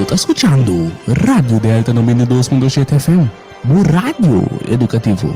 Está escuchando Radio Delta 92.7 FM, un radio educativo.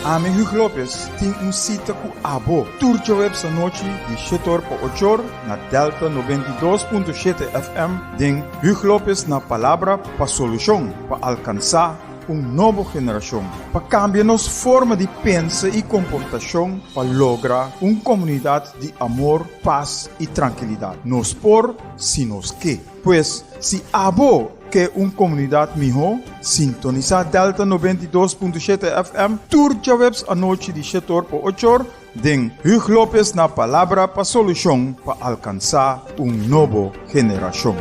Ame Hugo Lopes tem sítio com abo. Turja web sa noite de 7 horas para 8 horas na Delta 92.7 FM. Den Hugo Lopes na palavra para solução, para alcançar nova geração. Para cambiar nossa forma de pensar e comportação para lograr uma comunidade de amor, paz e tranquilidade. Nos por, si nos que. Pois, se abo que uma comunidade melhor, sintonizar Delta 92.7 FM, turja webs a noite de 7 horas para 8 horas, den Hugo Lopes na palavra para solução para alcançar uma nova geração.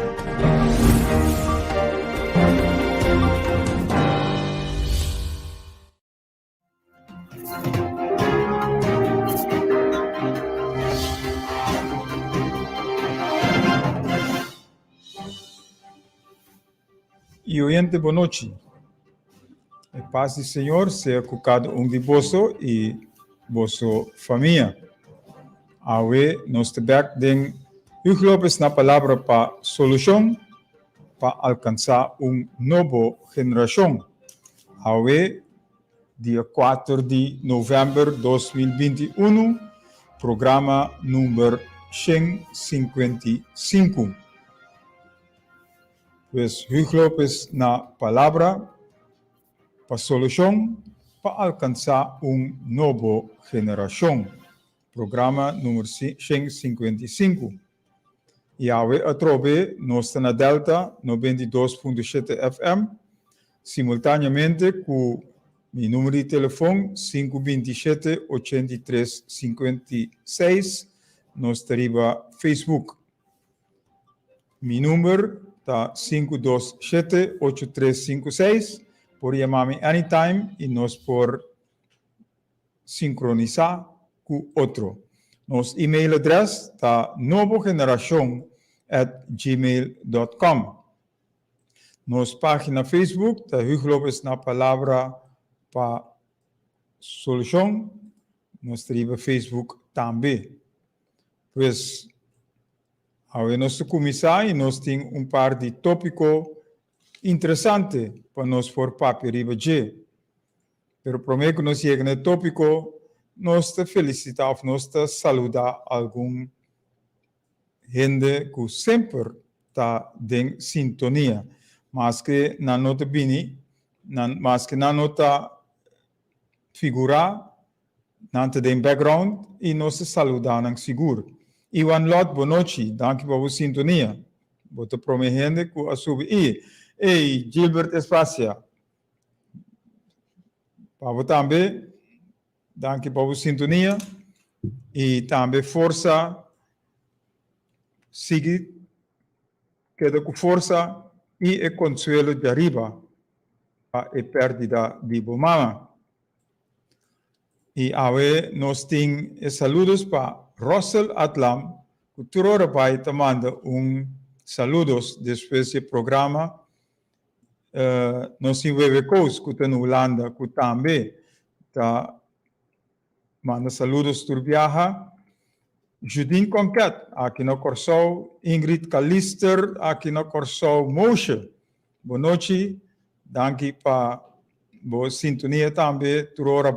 E oyente, boa noite. A paz do Senhor seja com cada de você e vossa família. Awe, nós temos den Hugo Lopes na palavra para solução, para alcançar uma nova geração. Awe, dia 4 de novembro de 2021, programa número 155. Pues Hugo Lopes na palavra para solução para alcançar uma nova geração. Programa número 155. E a trove nós na Delta 92.7 FM, simultaneamente com meu número de telefone 527-8356, nós temos Facebook. Meu número tá 527-8356, por chamar-me anytime e nós por sincronizar com outro. Nosso e-mail address tá novogeneracion@gmail.com. Nossa página Facebook tá Hugo Lopes na palavra para solução. Nós temos Facebook também. Pois ao nós começar e nós temos par de tópicos interessantes para nós for papel riba de. Pero prometo que nós chega no tópico, nós te felicitamos, nós te saludar algum gente que sempre está em sintonia, mas que na nota bini, mas que na nota figura, na nota de background e nós te saludar não seguro. Iwan Lot, boa noite. Danke por sua sintonia. Vou te prometendo que a subir. Ei, Gilbert Espacia. Para você também, danke por sua sintonia. E também força, siga, queda com força e consuelo de arriba. A perdida de bomama. E agora nós temos saludos para Russell Atlam, que toda hora te manda saludos depois do programa. Nós temos o Coast, que está na Holanda, que também manda saludos por viajar. Judine Conquet, aqui no Corsol. Ingrid Callister, aqui no Corsol Moshe. Boa noite. Danke para a sintonia também, toda hora.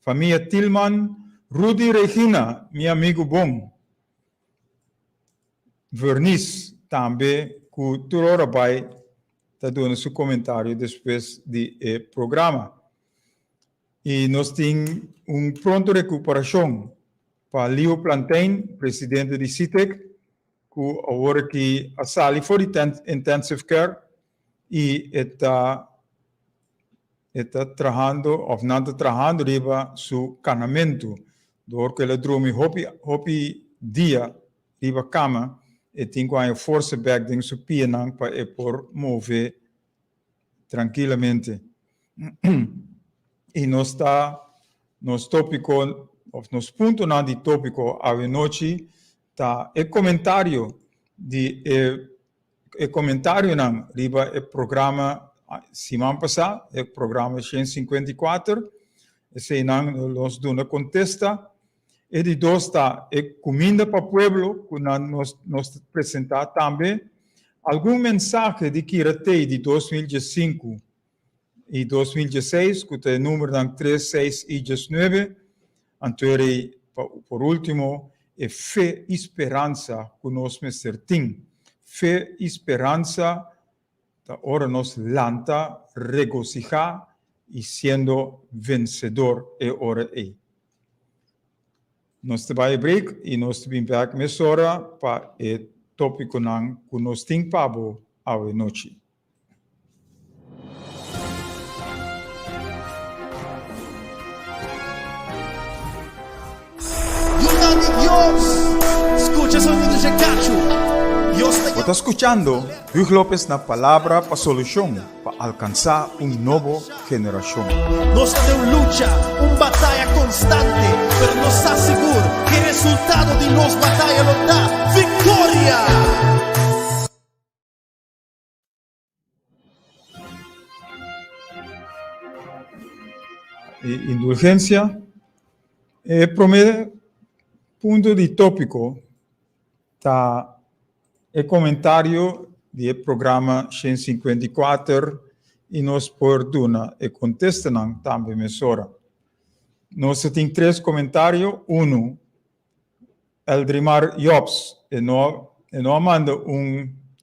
Família Tillman. Rudy Regina, meu amigo bom. Vernice, também, que toda hora vai estar dando seu comentário depois do programa. E nós temos pronto recuperação para Leo Plantain, presidente de CITEC, que agora que a sala for intensive care e está trabalhando, ou não está trabalhando, riba seu canamento. Door que ele droom hopi dia riba cama e tem a força back dentro su pianang para por mover tranquilamente. E nós tópico, ou nos ponto na de tópico a noite tá comentário não riba programa semana passada programa 154 esse não nós dona contesta E de dois está comida para o pueblo, que nós apresentar também. Algum mensagem de Kiratei de 2005 e 2016, que é o número 3619. Então, por último, é fé e esperança que nós temos. Fé e esperança, ahora nos lanta, regocijar e sendo vencedor é hora aí. Nós vamos break e nós vamos back nessa hora para o tópico que nós temos para a noite. Escucha sonido de cacho. Você está escutando Hugo Lopes na palavra para solução, para alcançar nova geração. Nós temos luta, batalha constante, pero nos está seguro que o resultado de nossa batalha nos dá vitória. Indulgência é o primeiro ponto de tópico tá o comentário do programa 154 e nós por duna e contestam também mesora. Nós temos 3 comentários. Um, Eldrimar Jobs, e não manda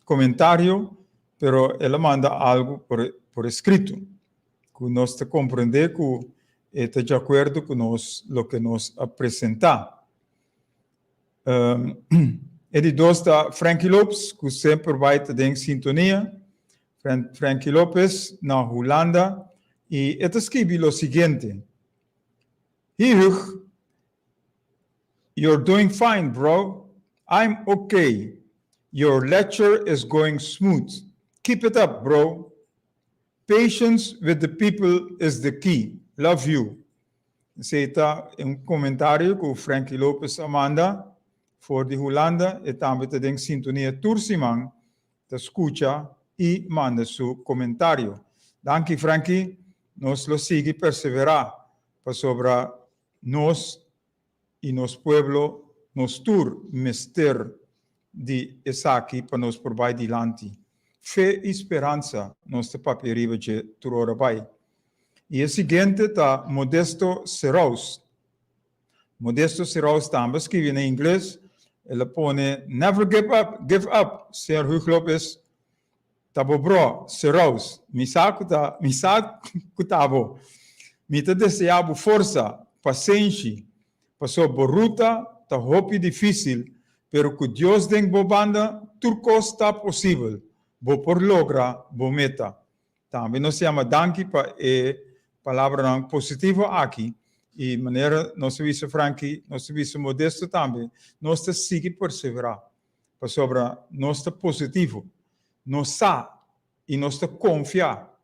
comentário, pero ele manda algo por escrito, que nós te compreender que está de acordo com nós, lo que nos apresentar. E de dois está Frankie Lopes, que sempre vai estar em sintonia. Frankie Lopes, na Holanda. E ele escreve o seguinte: Hugh, you're doing fine, bro. I'm okay. Your lecture is going smooth. Keep it up, bro. Patience with the people is the key. Love you. Esse está comentário que o Frankie Lopes manda voor de Holanda e também tem sintonia Tursiman, te escucha e manda seu comentário. Danke, Frankie. Nós lo sigue perseverar para sobre nós e nosso pueblo, nos tour mester de esaqui para nos por vai dilante. Fé e esperança, nós te paperiva de turora vai. E o seguinte está Modesto Serraus. Modesto Serraus também escreve em inglês. Ele põe, never give up, Sr. Hugo Lopes. Tabo bro, Serraus. Misaco tabo. Me te deseavo força, paciência, passou boruta, tá hopi difícil, pero que Deus den bo banda, turco está possível. Bo por logra, bo meta. Também nós chama danke para palavra positiva aqui. E maneira, nós vimos Frankie, nós vimos Modesto também, nós te sigue perseverar. Para sobre nós te positivo. Nós sa e nós te confiar.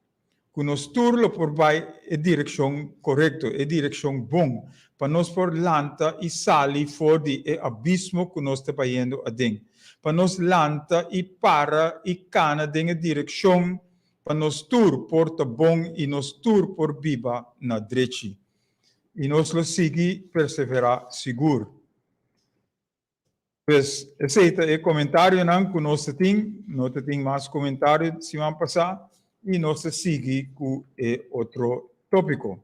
Que nós turlo por vai a direção correta, a direção bom. Para nós por lanta e sali fora de abismo que nós te indo a dentro. Para nós lanta e para e cana de direção. Para nós tur porta bom e nós tur por biba na direita. E nós lo sigue perseverar seguro. Pues, esse é o comentário que nós temos mais comentários semana passada, e nós sigue com outro tópico.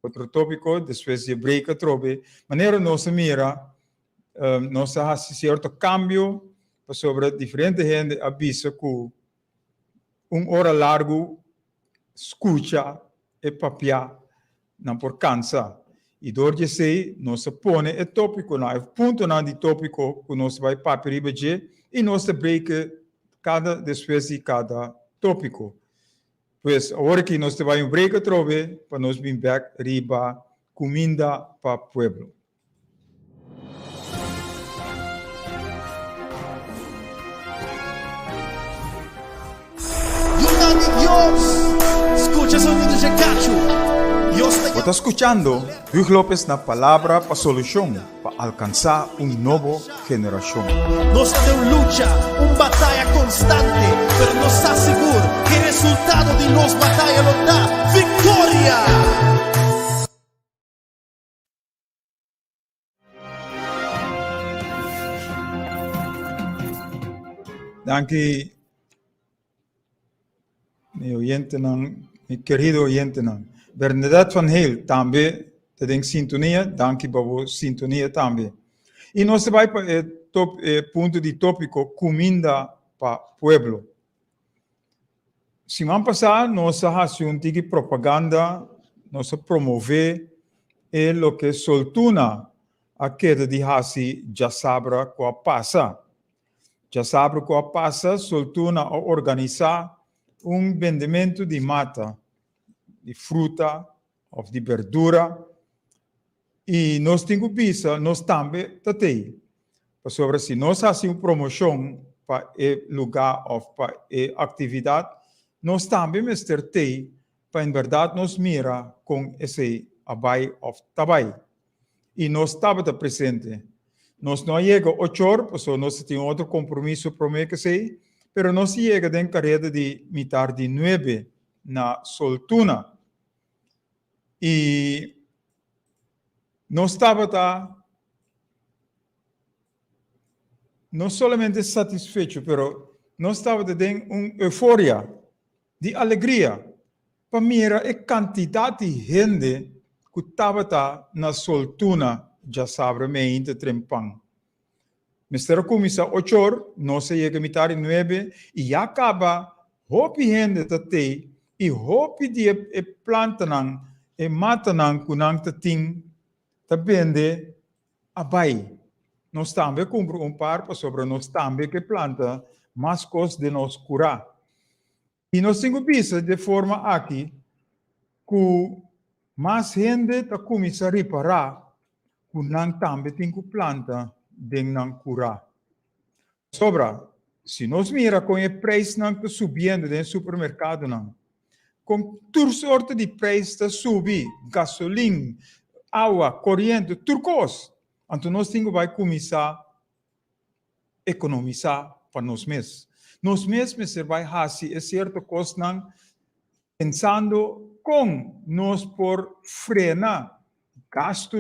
Outro tópico, depois de break trobe, maneira nós mira, nós faz certo cambio sobre diferente gente avisa que hora largo escuta e papia não por cansa. E dorje sei, nós põe o tópico, o ponto de tópico que nós vai papir e nós break depois de cada tópico. Pois, agora que nós vamos break trove, para nós vir back riba comida para o pueblo. Escucha sonido de cacho. Você está escutando Hugo Lopes na palavra para solução, para alcançar nova geração. Nós temos luta, batalha constante, pero nos está seguro que o resultado de nossa batalha nos dá vitória. Danke, mi querido oyente. Bernadette Van Heel, também tem sintonia. Danke por sintonia também. E nós vamos para o ponto de tópico comida para o pueblo. Semana passada, nós fizemos propaganda, nós promover o que soltuna a queda de hasi já sabra com a passa. Já sabra com a passa, soltuna a organizar vendimento de mata, de fruta ou de verdura. E nós temos visa, nós também temos. Sobre se nós fazemos promoção para o lugar ou para a atividade, nós também temos para, em verdade, nos mira com esse abai ou tabai. E nós estamos presentes. Nós não chegamos 8 horas, porque nós temos outro compromisso para mim que sei, mas nós chegamos em carreira de mitad de 9 na Soltuna. E nós estamos não somente satisfeitos, mas nós estamos em uma euforia, de alegria, para mirar a quantidade de gente que estava na Soltuna, já sabe, me entre trempang. Mr. Comisa 8 horas, nós chegamos a mitad de 9 e já acaba, hope gente tate e hope de planta nang, e mata nang kunang tating, tabende abai. Nós também compramos par para sobre nós também que planta mais coisas de nós curar. E nós temos visto de forma aqui que mais gente está começando a reparar que nós também temos planta de nós curar. Sobra, se nós mira com o preço que está subindo no supermercado, com toda sorte de preço está subindo, gasolina, água, corrente, tudo coisa. Então, nós temos que começar a economizar para nós mesmos. Nós mesmos vai fazer certa coisa pensando com nós por frenar gasto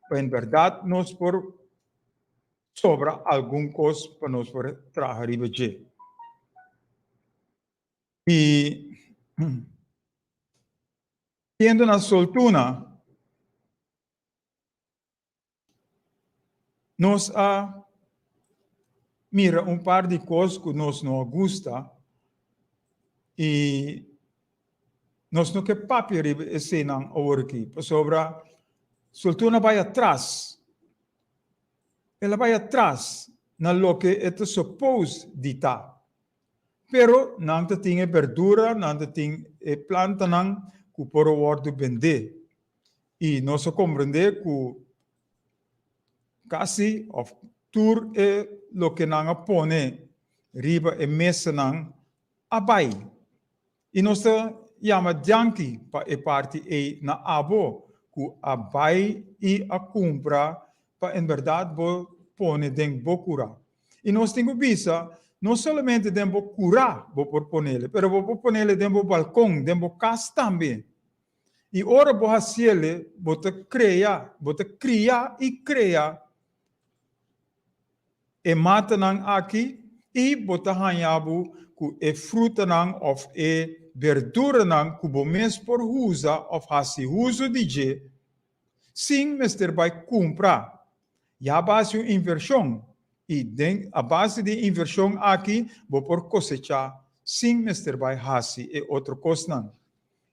para em verdade nós por sobra alguma coisa para nós por trabalhar e tendo na Soltuna nós mira par de coisas que nós não gosta e nós não queremos papel esse não aqui. Sobre Soltuna vai atrás. Ela vai atrás na lo que é supposed de estar. Pero não tem verdura, não tem planta não que pode vender. E nós compreendemos que quase tudo é o que nós põe riba e mesa não abai. E nós chama janki para a parte e na abo que abai e a compra para em verdade põe dentro do cura. E nós temos visto não somente dentro do cura por pôr-lhe, mas vou pôr-lhe dentro do balcão, dentro do casa também. E ora vou fazer, vou criar e criar e mata nang aqui e bota hanhabu ku e fruta nang of e verdura nang ku bomes por usa of hasi uso DJ sim mister vai comprar e a base de inversão e a base de inversão aqui vou por cosechar sim mister vai hasi e outro coisa nang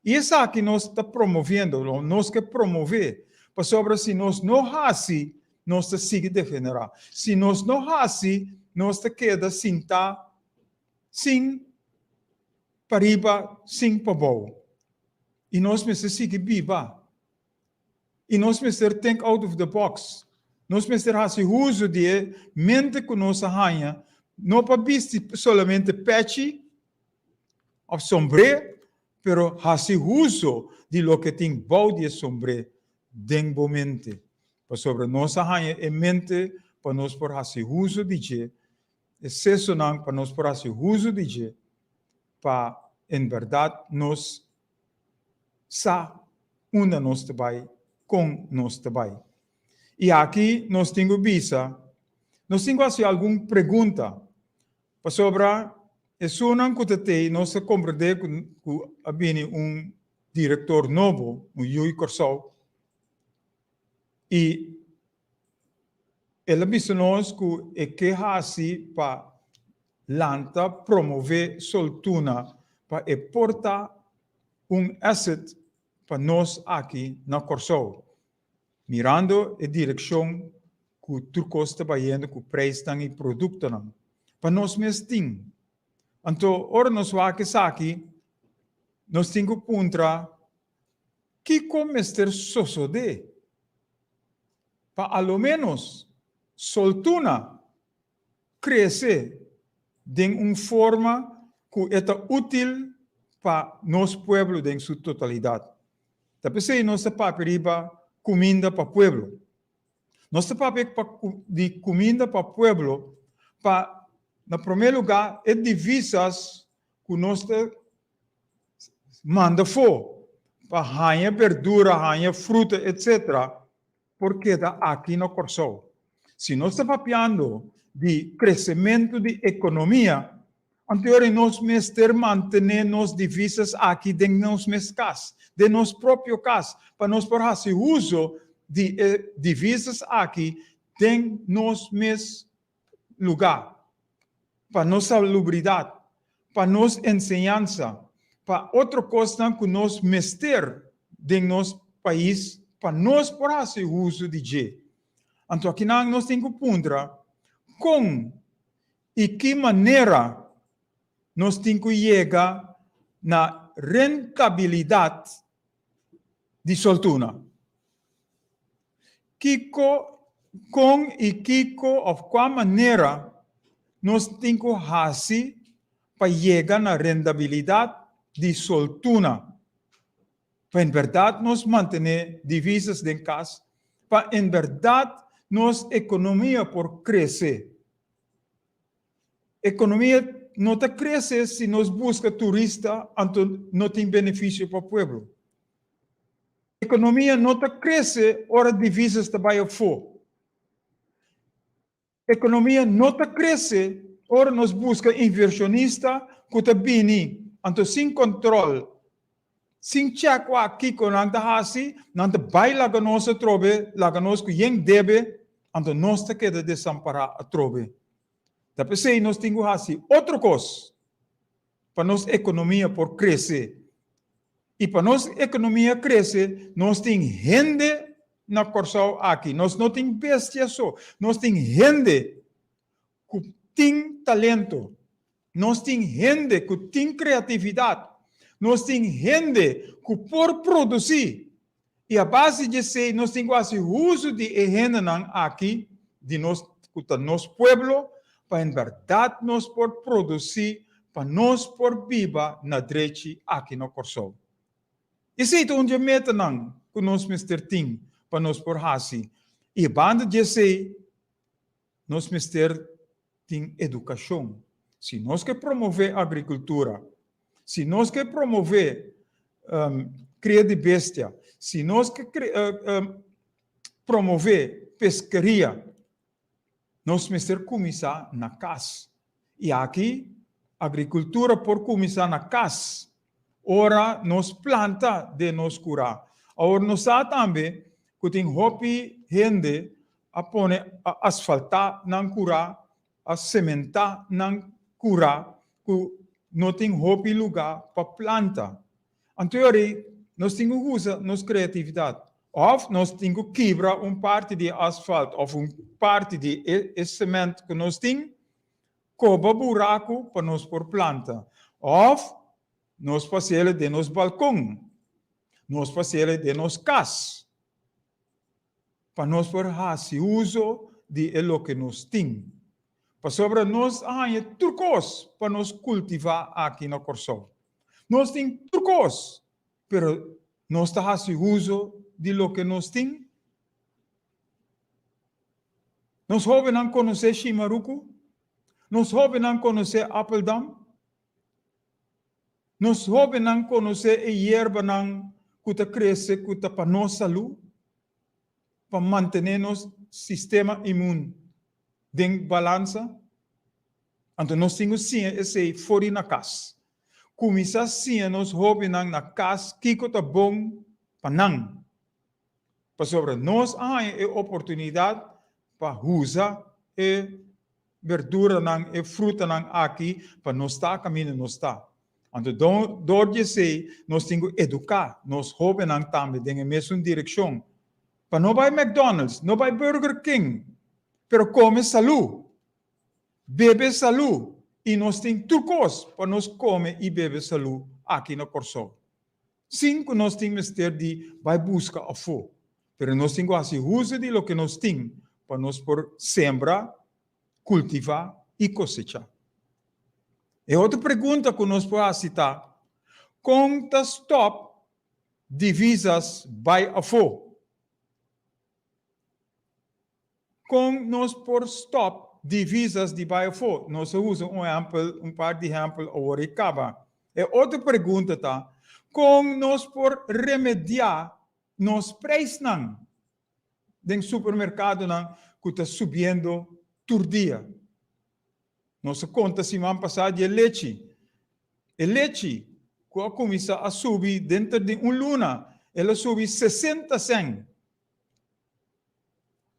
e essa aqui nós está promovendo nós que promover para sobre se nós não hasi nós te sigue degenerar. Se nós não assim, nós te queda sem para riba, sem para baixo. E nós precisamos seguir viva. E nós precisamos think out of the box. Nós precisamos fazer uso de mente que nós arranha, não para vestir somente peixe ou sombrero, pero fazer uso de lo que tem bom de sombrero dentro da mente. Sobre nossa rainha e mente para nós por fazer uso de je, e sessonang para nós por fazer uso de je, para em verdade nós sa onde nós trabalhamos com nós trabalhamos. E aqui nós temos visa, nós temos fazer alguma pergunta para sobra, é sunan que te nós compreender que abini diretor novo, Yui Corsol, e ela disse nós que é que assim para lanta promover soltuna para exportar asset para nós aqui na Corsol, mirando a direção que o turcos está indo com o preço e produto não, para nós mesmo. Então, ora nós vamos aqui, nós temos que puntra que comester sosode para ao menos soltuna crescer de uma forma que é útil para nosso povo em sua totalidade. Então, se nós paperiba comida para o povo, nós de comida para o povo, para, no primeiro lugar, é divisas que nós manda for, para ranha verdura, ranha fruta, etc., porque está aqui no Corsol. Se nós estamos falando de crescimento de economia, anterior nós mesmos manter nos divisas aqui dentro de nós mesmos casas, de nosso próprio casa, para nós fazer uso de divisas aqui dentro de nós mesmos lugar, para nossa salubridade, para nossa ensinança, para outra coisa que nós mesmos dentro do nosso país, para nós fazer uso de G. Então, aqui nós temos que ponderar como e que maneira nós temos que chegar na rentabilidade de soltuna. Com qual maneira nós temos que fazer para chegar na rentabilidade de soltuna. Para, em verdade, nós manter divisas em casa, para, em verdade, nossa economia por crescer. Economia não está crescer se nós buscamos turista, então não tem benefício para o povo. Economia não está crescer, ora divisas trabalham fora. Economia não está crescer, ora nós buscamos inversionista que está bem, então sem controle. Sem check aqui com a gente, não vai lá que nós trobe, lá que nós que deve, então nós te queda desamparar a trobe. Então, se nós temos que fazer outra coisa para nossa economia por crescer. E para nossa economia crescer, nós temos gente na Corsol aqui. Nós não temos bestia só. Nós temos gente que tem talento. Nós temos gente que tem criatividade. Nós temos gente que por produzir, e a base de ser, nós temos que fazer uso de gente aqui, de nosso povo, para em verdade nós por produzir, para nós por viver na direita aqui no Corsol. Isso é onde meta não, que nós Mr. Ting, para nós por fazer. E a banda de ser, nós Mr. Ting educação. Se nós queremos promover a agricultura, se nós queremos promover cria de bestia, se nós queremos promover pescaria, nós precisamos começar na casa. E aqui, agricultura por começar na casa. Ora, nós planta de nós curar. Agora, nós também que tem hobby gente a pôr a asfaltar, não curar, a cimentar, não curar, que não tem hobby lugar para planta. Então, nós temos que usar nossa criatividade. Ou nós temos que quebrar uma parte de asfalto, ou uma parte de cimento que nós temos, coba buraco para nós pôr planta. Ou nós fazemos de nosso balcão, nós fazemos de nossa casa, para nós fazer uso de lo que nós temos. Para sobre nós, turcos para nós cultivar aqui no Corsol. Nós temos turcos, mas nós estamos fazendo uso de lo que nós temos. Nós jovens não conhecemos Chimaruco, nós jovens não conhecemos Appeldam, nós jovens não conhecemos a erva que cresce para nossa saúde, para manter nosso sistema imune em balança. Então, nós temos sim esse fora na casa. Começar sim, nós hobby na casa, que tá bom para não. Para sobre nós, há a oportunidade para usar e verdura e fruta aqui, para nós estar caminho, nós estar. Então, door je sei, nós temos que educar, nós hobby também, em mesma direção. Para não vai McDonald's, não vai Burger King, pero come saúde, bebe saúde, e nós temos trucos para nós comer e beber saúde aqui no Corso. Cinco, nós temos que ter de vai buscar a fome, pero nós temos que fazer uso de lo que nós temos para nós por sembrar, cultivar e cosechar. E outra pergunta que nós podemos citar: quantas top divisas vai a fome? Com nós por stop divisas de Biofo, nós usamos um par de exemplos agora e acaba. E outra pergunta tá, com nós por remediar nos preços não, do supermercado não, que está subindo todo dia. Nossa conta semana passada de leite. E leite, quando começa a subir dentro de luna, ela sobe 60 cents.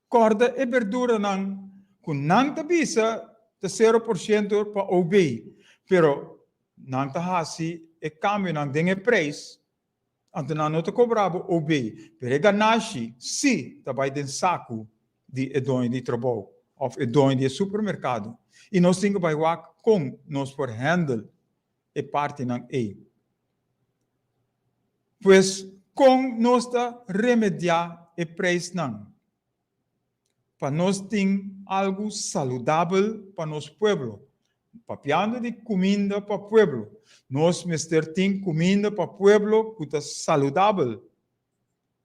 Corda e verdura não, com não tabisa de 0% para OB, pero não tá assim e câmbio não tem preço, então não te cobrava OB, pero ganache se também tem saco de edonho de trabalho ou edonho de supermercado e nós temos que vai com nós por handle e parte não é, pois com nós tá remediar e preço não. Para nós ter algo saudável para nosso povo. Papiando de comida para o povo. Nós ter comida para o povo que é saudável.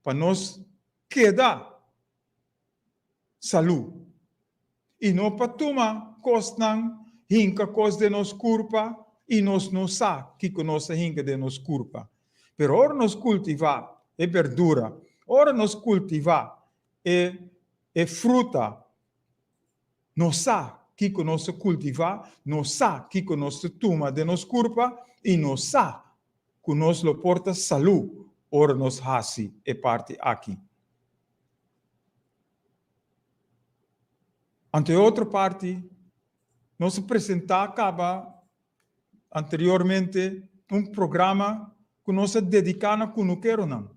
Para nós quedar saúde. E não para tomar coisas hinca coisas de nossa culpa e nós não sabemos que nós hinca de nossa culpa. Pero ora nós cultivar e verdura, ora nós cultivar e fruta, não sabe que nós cultivar, não sabe que nós toma de nossa culpa e não sabe que nós lo porta saúde, ora nós hasi e parte aqui. Ante outra parte, nós apresentar acaba anteriormente programa que nós dedicamos a não quero não.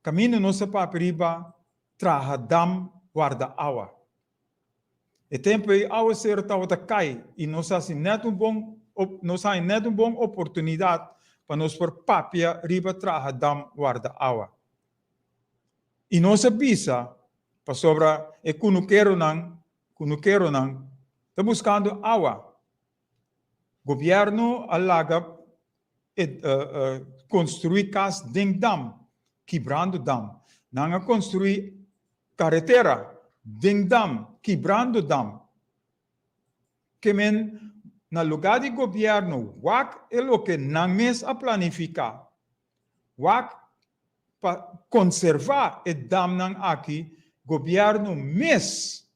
Caminho nossa paperiba traha dam guarda água. E tempo aí água ser tava cai e nós assim neto bom oportunidade para nós por papia riba traha dam guarda água. E nós avisa para sobra e kuno quero não tá buscando água. Governo alaga construir cas ding dam, quebrando dam. Não construir carretera, ding dam, quebrando dam. Que men, na lugar de governo, wak é o que não mes a planificar. Wak para conservar o dam nang aqui, governo mes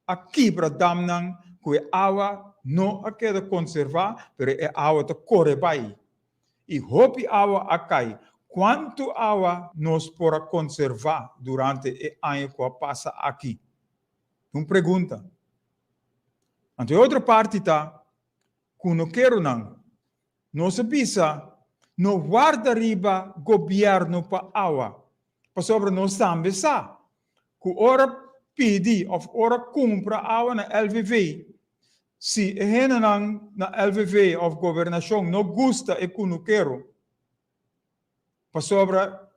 a quebra dam nang, que água não a queda conservar, pero é água te corre vai. E hopi água a cai. Quanto água nós podemos conservar durante o ano que passa aqui? Uma pergunta. Ante outra parte está, que não quero não. Nós precisa, não guarda riba governo para água. Para sobre nós também sabe, que ora pedi ou ora compra água na LVV. Se a na LVV ou governação não gosta e que não quero, para sobra,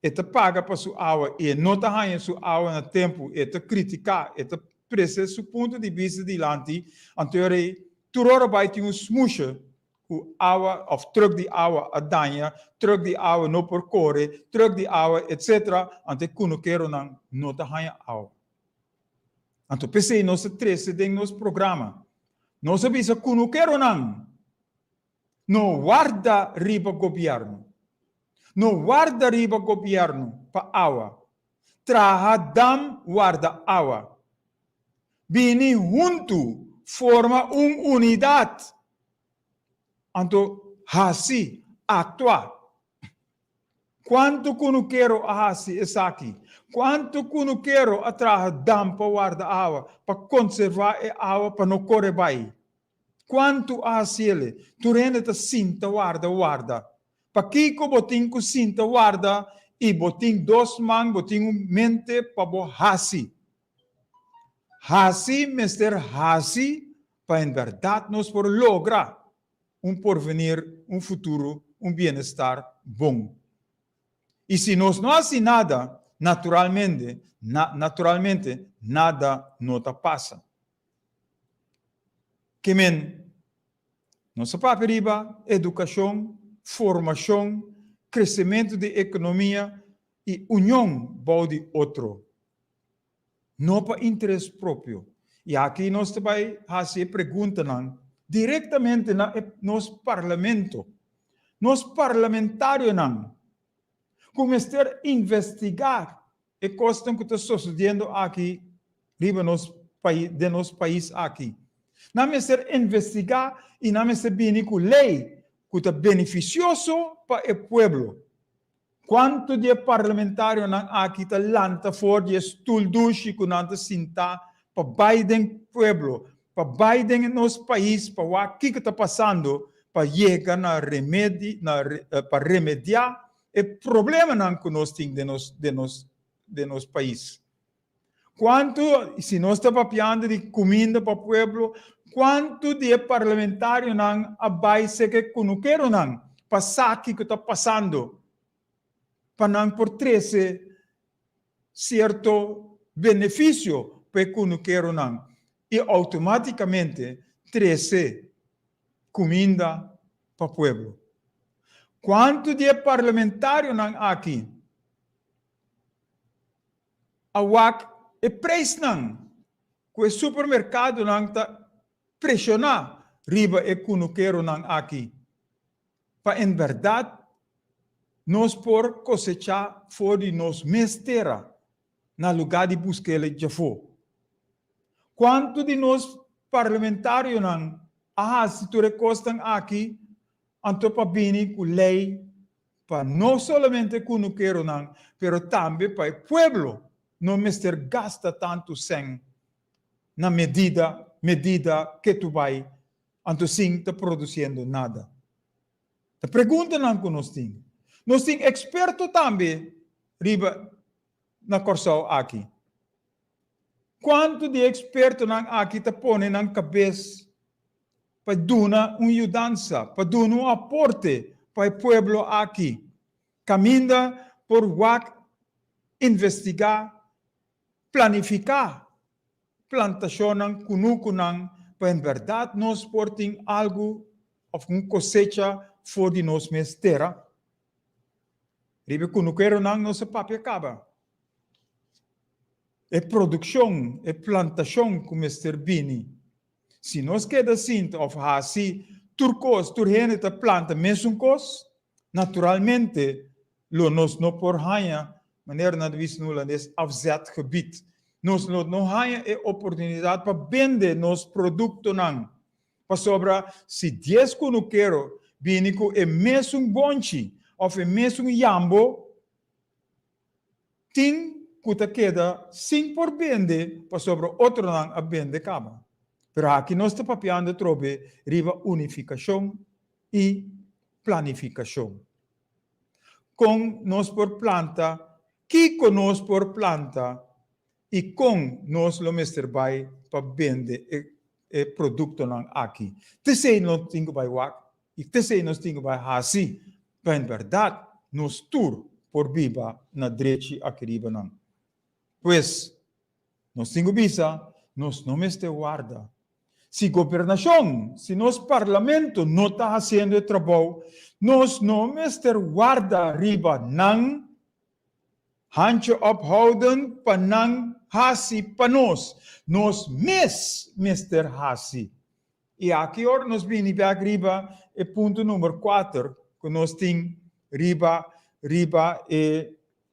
te paga para sua água e não te ganha sua água no tempo, e te criticar, e te presa seu ponto de vista diante, anterior, tu vai ter smusha, o água, ou truck de água a danha, truck de água não por corre, truck de água, etc., ante que não quero não te ganha água. Então, pensei, nós três em nosso programa, nós sabemos que não quero não guarda riba governo. Não guarda riba governo para água. Traha dam guarda água. Bini junto forma una unidad. Anto, hasi, actua. Quanto que quero a hasi es aqui? Quanto que quero atrás dam para guardar água, para conservar a água para não correr bem? Quanto a hasi ele? Tu rende ta cinta guarda. Para que botin com cinta guarda e botin dos man, botin mente para bo hasi. Hasi, mister hasi, para em verdade nós por lograr porvenir, futuro, bem-estar bom. E se nós não fazemos nada, naturalmente, nada não passa. Que men, nossa paperiba, educação, formação, crescimento de economia e união de outro. Não para interesse próprio. E aqui nós também fazemos perguntas diretamente no nosso parlamento. Nos parlamentários começar a investigar a questão que está sucedendo aqui, riba de nosso país aqui. Não é investigar e não é bem com lei que é beneficioso para o povo. Quanto de parlamentários aqui está lanta fora de estuldushi que não está sinta para Biden povo, para Biden nosso país, para o que está passando, para chegar para remediar o problema que nós temos de nosso país. Quanto, se nós estamos papiando de comida para o povo, quanto de parlamentários a base que não quero passar que está passando, para não por 13 certo benefício para que não quero e automaticamente 13 comida para o povo. Quanto de parlamentários aqui? Awak e preço que o supermercado está pressionar riba e que não quero aqui. Para em verdade nós por cosechar fora de nós mestera na lugar de buscar ele já for. Quanto de nós parlamentários se tu recostam aqui, anto para bem com lei, para não somente que não quero pero também para o povo não mester gasta tanto sem na medida que tu vai, anto sim está produzindo nada. A pergunta que nós temos. Nós temos experto também, riba, na Corsal aqui. Quanto de experto aqui te põe na cabeça para dar uma ajudança, para dar um aporte para o povo aqui? Caminha por investigar, planificar, plantação para em verdade nós portem algo, uma cosecha fora de nós mesmos terra. Ribe que não quero nossa papel acaba. É produção, é plantação como Mr. Bini. Se nós queda cinta of hasi, turcos, turhene ta planta mesmo cos, naturalmente, lo nos no por hanha, maneira na vis nula des afzet gebied. Nos no hanha é oportunidade para vender nos produto nang. Para sobra, se 10 que não quero, Bini que é mesmo bonchi, of é mesmo jambo, tem que queda 5 por vender, para sobre outro nang a vender cama. Pero aqui nós estamos papiando trobe riba unificação e planificação. Com nós por planta, que com nós por planta e com nós lo mester vai para vender e produto nang aqui. Te sei nós tingo vai wak e te sei nós tingo vai hasi. Para em verdade nós tur por viva na direita aqui riba nang. Pois nós tingo bisa, nós não mester guarda. Se governação, se nosso parlamento não está fazendo o trabalho, nós não mester guarda riba nang handje ophouden para nang hasi para nós mester hasi. E aqui hora nós vim back riba é ponto número 4, que nós temos riba e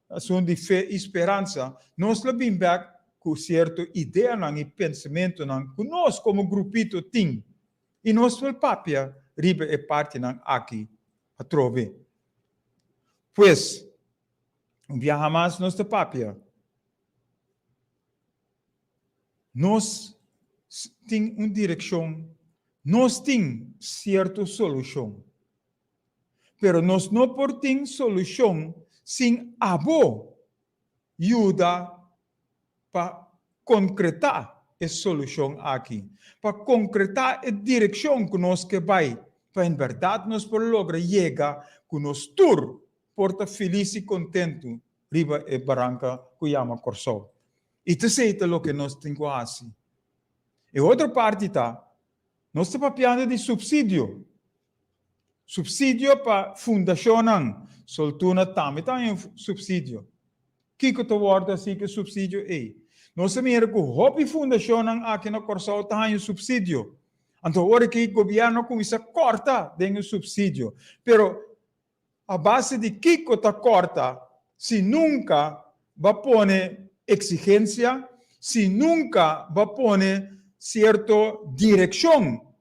assunto de fé e esperança. Nós vim back com certa ideia e pensamento que nós como grupito tem. E nós foi papia riba e parte aqui a trove. Pois, viajamos nós de papia. Nós temos uma direção, nós temos certa solução. Pero nós não podemos solução sem ajuda para concretar essa solução aqui. Para concretar a direção que nós que vai. Para em verdade nós por lograr chegar com nós tur porta feliz e contento riba e barranca que chama Corsol. E te sei o que nós temos que fazer. E outra parte está, nós estamos papiando de subsídio. Subsídio para fundação, soltuna também tem subsídio. Que tu worda assim que subsídio é? Nós sabemos que o hobby fundação aqui na Corsol tem subsídio. Então, agora que o governo começa a cortar o subsídio. Pero, a base de que está corta, se nunca vai pôr exigência, se nunca vai pôr certa direção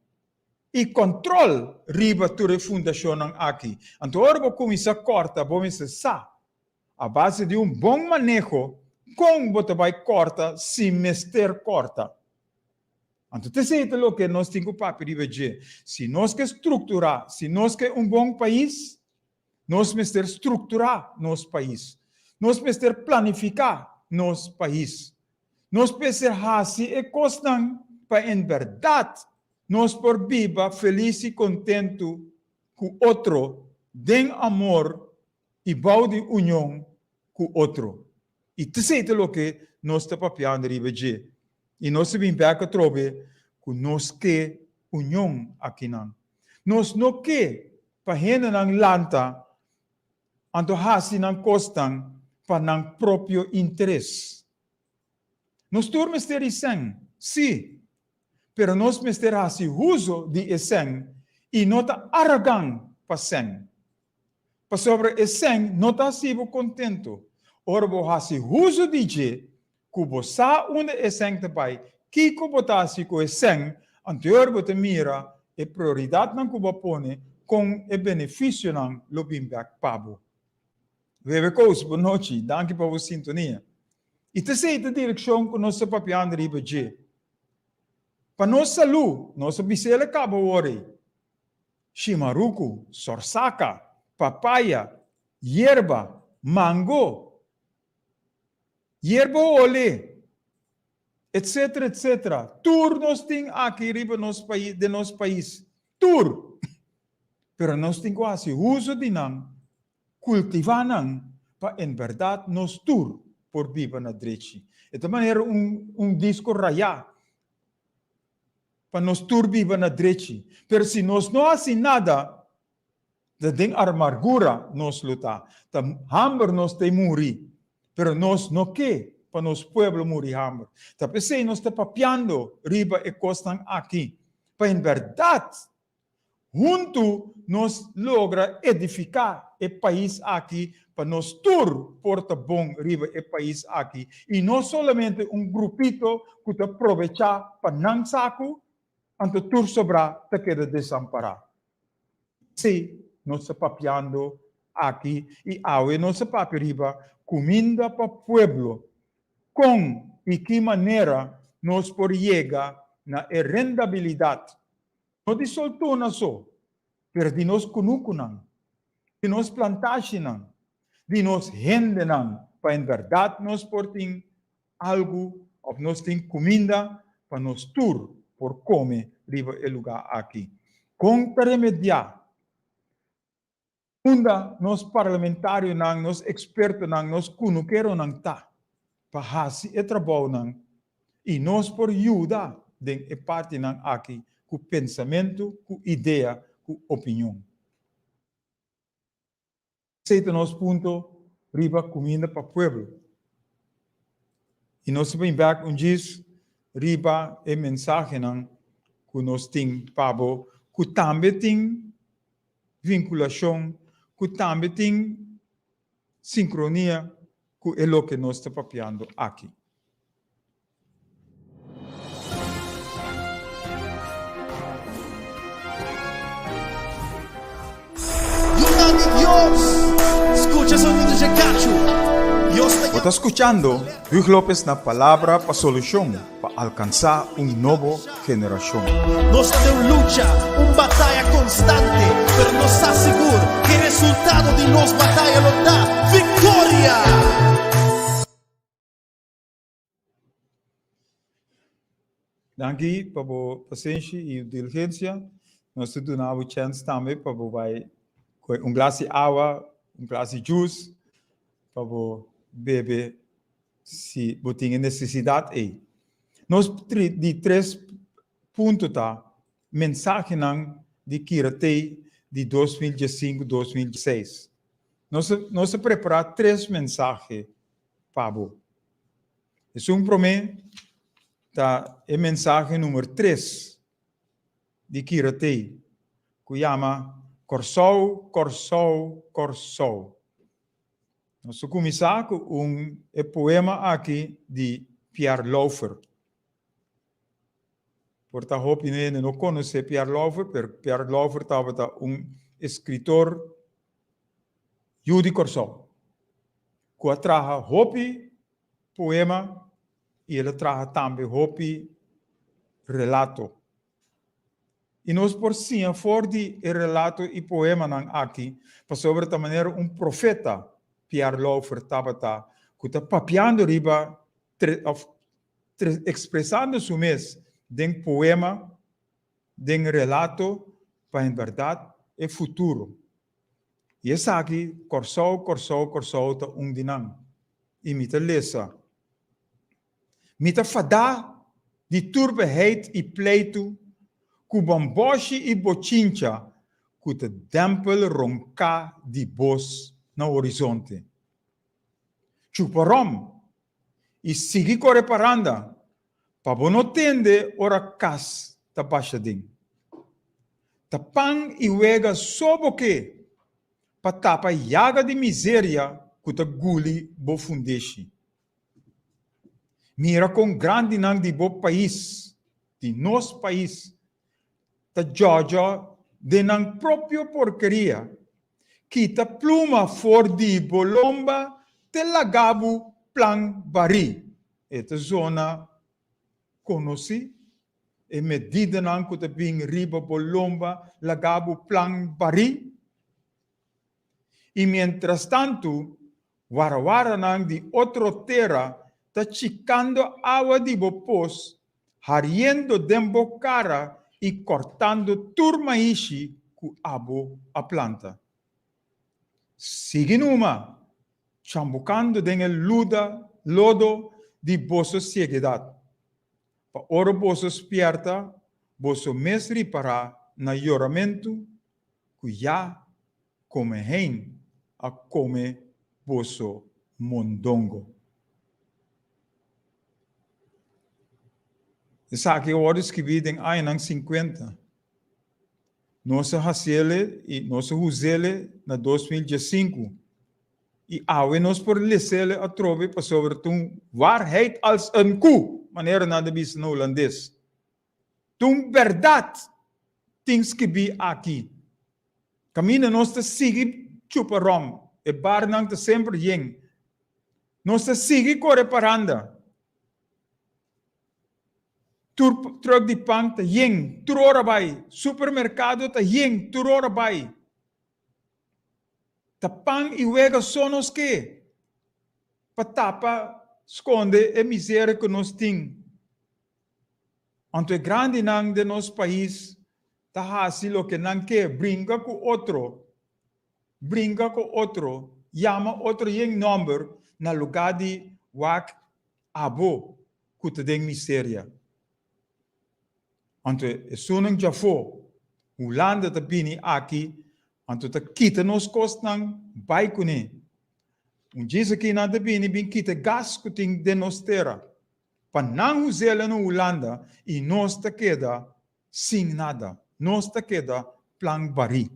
e controle riba da fundação aqui. Então, agora vou começar a cortar, vamos começar a base de bom manejo, como você vai cortar, se mester corta. Então, te sei o que nós temos para dizer. Se nós queremos estruturar, se nós queremos bom país, nós mester estruturar nosso país. Nós mester planificar nosso país. Nós mester fazer e costas para, em verdade, nós por viva feliz e contento com outro, den amor e bau de união com outro. E te sei o que nós estamos papiando dizer. E nós vimos para trobe que nós que união aqui não. Nós não que para gente não lanta anto hasi não costam para não próprio interesse. Nós turmos ter isso, sim, pero nós mester hasi uso de isso e não está arrogante para sen. Para sobre isso não está sido contento. Ora vou hasi uso de je que você onde isso também que botar se com isso anterior você mira a prioridade não que põe com o benefício não lo bimbak pabo. Veve coisa, boa noite, danke por sua sintonia. E te sei a direção que nós estamos papiando riba de. Para nossa saúde, nossa bisela acaba hoje. Chimaruco, sorsaca, papaya, yerba, mango, yerba ole, etc, etc. Tur nós temos aqui riba de nosso país. Tur. Pero nós temos quase uso de não. Cultivar para em verdade nós tur por viver na direita. De maneira disco raiar para nós tur viver na direita. Pero se nós não fazemos nada, de den amargura nós lutar, da hambre nós tem morrer. Pero nós não que para nós pueblo morrer hambre. Da pensei nós está papiando riba e costan aqui. Para em verdade junto nós logra edificar o país aqui para nós tur porta bom riba o país aqui e não somente grupito que te aproveitar para não saco anto tur sobrar te queda desamparado. Se nós está papiando aqui e awe nós está papi riba comida para pueblo com e que maneira nós por chegar na rendabilidade. Não de soltuna só, pero de nós kunukunan, de nós plantationan, de nós rendenan, para em verdade nós portem algo, ou nós tem comida para nós tur por comer riba o lugar aqui. Contra remediar. Unda nós parlamentários nang, nós expertos nang, nós kunuquero nang ta, para fazer o trabalho nang, e nós por ajuda de parte nang aqui, com pensamento, com ideia, com opinião. Esse é o nosso ponto, riba comida para o povo. E nós vamos ver diz, riba a mensagem que nós temos, Pablo, que também tem vinculação, que também tem sincronia com o que nós estamos papiando aqui. Uje Cachu. Está escuchando Hugh López na Palabra para Solución, para alcanzar nueva generación. Nós temos luta, batalha constante, pero nos assegura que o resultado de nossa batalha nos dá vitória. Dank para a paciência e diligência. Nós temos uma chance também para glass de água, glass de juice, para beber se você tem necessidade aí. Nós de 3 pontos tá mensagem de Kirate de 2015-2016. Nós preparar 3 mensagens para você. É primeiro tá a mensagem número 3 de Kirate, que chama Corsou, Corsou, Corsou. Nós começamos com poema aqui de Pierre Laufer. Por ta opinião, não conhece Pierre Laufer, mas Pierre Laufer estava escritor Judy Corsou, que traga hopi poema e ele traga também hopi relato. E nós por cima, fora de relato e poema aqui, para sobre a maneira profeta Pierre Laufer estava que está papiando riba, expressando su mês den poema, den relato, para em verdade é futuro. E essa aqui, Corsou, Corsou, Corsou, está dinam. E me lesa. Me fada de turbeheid e pleito, que bamboshi e bochincha, que te dempel ronca de bos no horizonte. Chuparom e sigi corre paranda, pa bono tende ora cas ta baixadin. Tapang e wega soboque, pa tapa yaga de miséria que te guli bo fundeshi. Mira com grande nang de bo país, de nosso país, ta Georgia de nang próprio porcaria, kita pluma for di bolomba te lagabu plan bari. Esta zona conosci e medida nang kuta bing riba bolomba lagabu plan bari. E mientras tanto, warawara nang di otro terra ta chicando agua di bopos, hariendo dembo cara e cortando turmaishi ku abo a planta. Siginuma, chambucando den el lodo di bosso cieguidad. Pa oro bosso spierta, bosso mesri para na lloramento, ku ya come hein a come bosso mondongo. Essa aqui é o escrevido em Ainang 50. Nós fazemos e nós usamos na 2015. E awe nós por lesele a trove para sobre tum waarheid als een koe, maneira nada bis no holandês. Tum verdade tens que be aqui. Camina nós te sigue chuparom, e bar nang te sempre yeng. Nós te sigue corre paranda. Truk di pang te yeng, turora bay. Supermercado te yeng, turora bay. Ta pang e wega sonos que. Patapa esconde e miséria que nós tem. Anto é grande nang de nosso país, ta hasi lo que nang que brinca com outro. Brinca com outro. Chama outro yeng number na lugar de wak abo, que te den miséria. Anto é sunang jafo, Holanda te bini aqui, anto te kita nos kost nang baikune. Diz aqui na te bini bin kita gas kuting de nos terra. Panang uzela no Holanda e nos te queda sem nada. Nos te queda plan bari.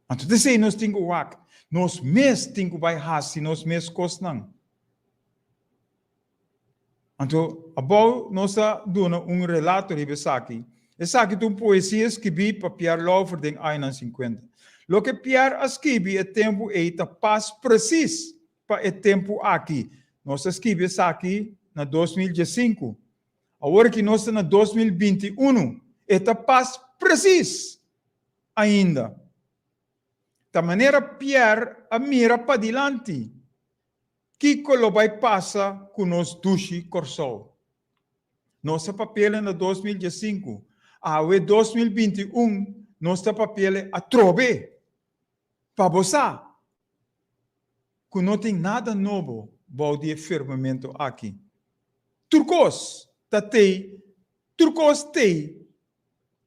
Anto te sei nos tingo wak, nos mes tingo bai hasi, nos mes kost nang. Então, nós damos relato de Besaki. Essa aqui é uma poesia que vi para Pierre Laufer em Ainang 50. Lo que Pierre escreve é tempo eita paz preciso para o tempo aqui. Nós escrevemos aqui na 2015. Agora que nós estamos na 2021, esta paz precisa ainda. Da maneira Pierre a mira para diante. Que lo vai passar com nós dushi corsol. Nosso papel na 2015. A 2021, nosso papel a trove. Para você. Que não tem nada novo, balde firmamento aqui. Turcos, turcos tem.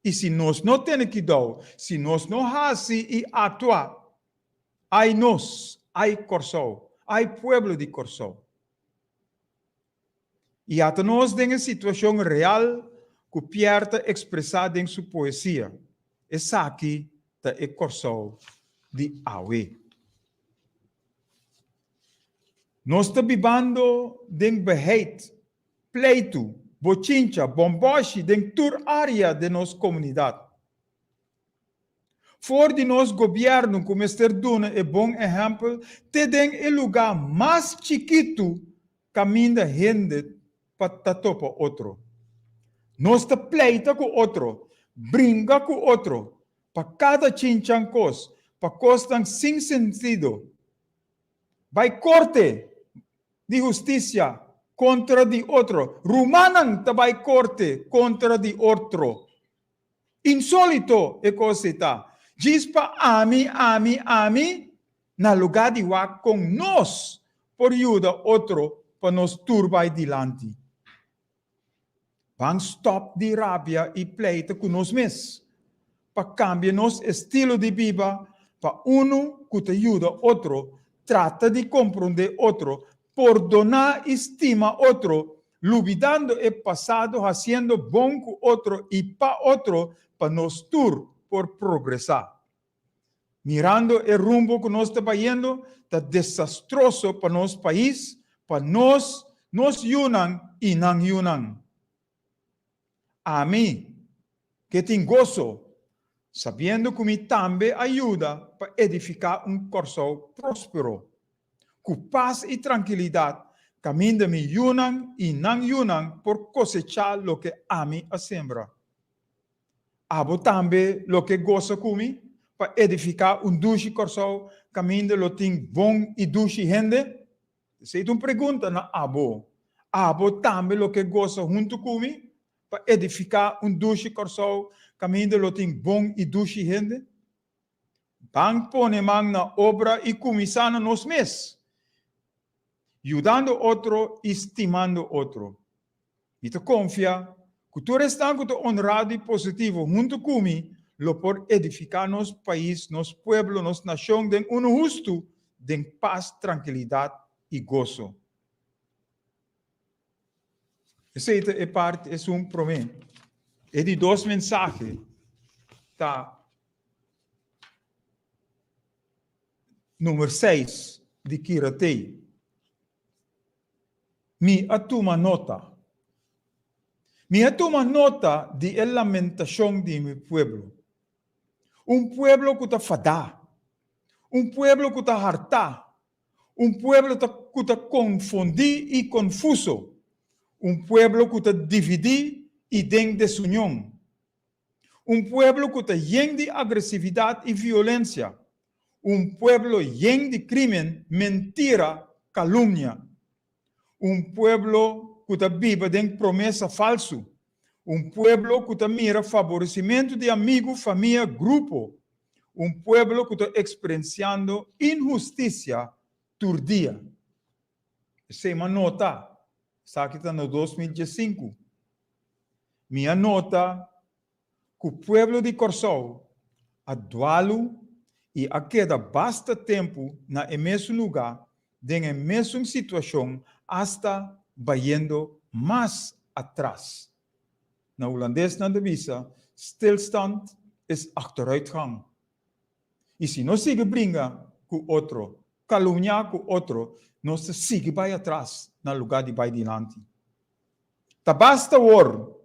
E se nós não temos que dar, se nós não fazemos e atuar, aí nós, aí Corsol, aí pueblo de Corsol. E até nós temos situação real que Pierre está expressada em sua poesia. Essa aqui é Corsol de Aue. Nós estamos vivendo de beheid, pleito, bochincha, bomboche, em toda área de nossa comunidade. For de nosso governo, como Esther Duna é bom exemplo, tem o lugar mais chiquito caminho da gente para topa outro. Nós está pleita com outro, brinca com outro, para cada chinchancos, para costas sem sentido. Vai corte de justiça contra de outro. Rumanan tabay corte contra de outro. Insólito é coisa está. Diz para ami, na lugar de wak com nós, por ajuda outro, para nos turbar dilante. Vamos stop de rabia e pleita com nós mesmos. Para cambiar nosso estilo de vida, para que te ajuda outro, trata de compreender outro, perdonar estima outro, olvidando o passado, fazendo bom com outro e para outro, para nos tur por progresar. Mirando o rumbo que nós estamos indo, está desastroso para nosso país, para nós yunan e não yunan. A mim, que tem gozo, sabendo que me também ajuda para edificar coração próspero, com paz e tranquilidade, caminho me yunan e não yunan por cosechar lo que a mim a sembra. Abo também lo que goza comigo, para edificar duche coração, caminho lo tem bom e duche gente. Se tu pergunta na abo também lo que goza junto comigo, para edificar duche coração, caminho lo tem bom e duche gente. Bang pone man na obra e começando nos mesmos. Ajudando outro, estimando outro. E te confia que tu restando honrado e positivo junto comigo, lo por edificar nosso país, nosso pueblo, nossa nação, de justo, de paz, tranquilidade e gozo. Essa é parte, é promessa. É de dois mensagens. Tá. Número 6 de Kiratei. Me atuma nota. Me atuma nota de a lamentação de meu pueblo. Pueblo que está fadá. Pueblo que está hartá. Pueblo que está confundido e confuso. Pueblo que está dividido e tem desunião. Pueblo que está lleno de agressividade e violência. Pueblo lleno de crime, mentira, calúnia. Pueblo que está vivo de promessa falsa. Pueblo que está mira favorecimento de amigo, família, grupo. Pueblo que está experienciando injustiça todo dia. Essa é uma nota. Está aqui no 2015. Minha nota que o pueblo de Corsol adualo e a queda basta tempo na mesmo lugar, em mesma situação, hasta vayendo mais atrás. Na holandês, na divisa, stilstand is achteruitgang. E se nós sigue brinca com outro, caluniar com outro, nós sigue vai atrás, no lugar de vai adiante. Tá basta hora.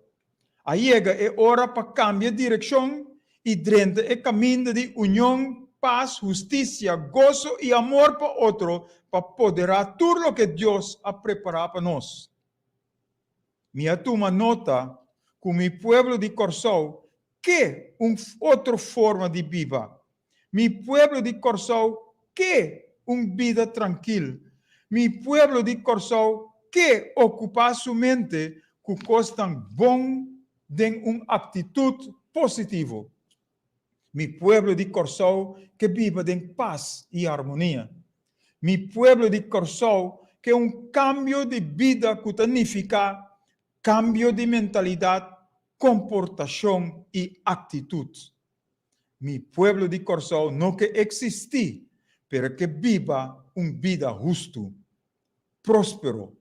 Aí é hora para cambiar de direção e drenta é caminho de união paz, justicia, gozo y amor para otro, para poder hacer lo que Dios ha preparado para nosotros. Me toma nota con mi pueblo de Corsau que otra forma de vida. Mi pueblo de Corsau que vida tranquila. Mi pueblo de Corsau que ocupa su mente con cosas tan bon de una actitud positiva. Mi pueblo de Corsau que vive en paz y armonía. Mi pueblo de Corsau que un cambio de vida que significa cambio de mentalidad, comportación y actitud. Mi pueblo de Corsau no que existe, pero que viva una vida justo, próspero,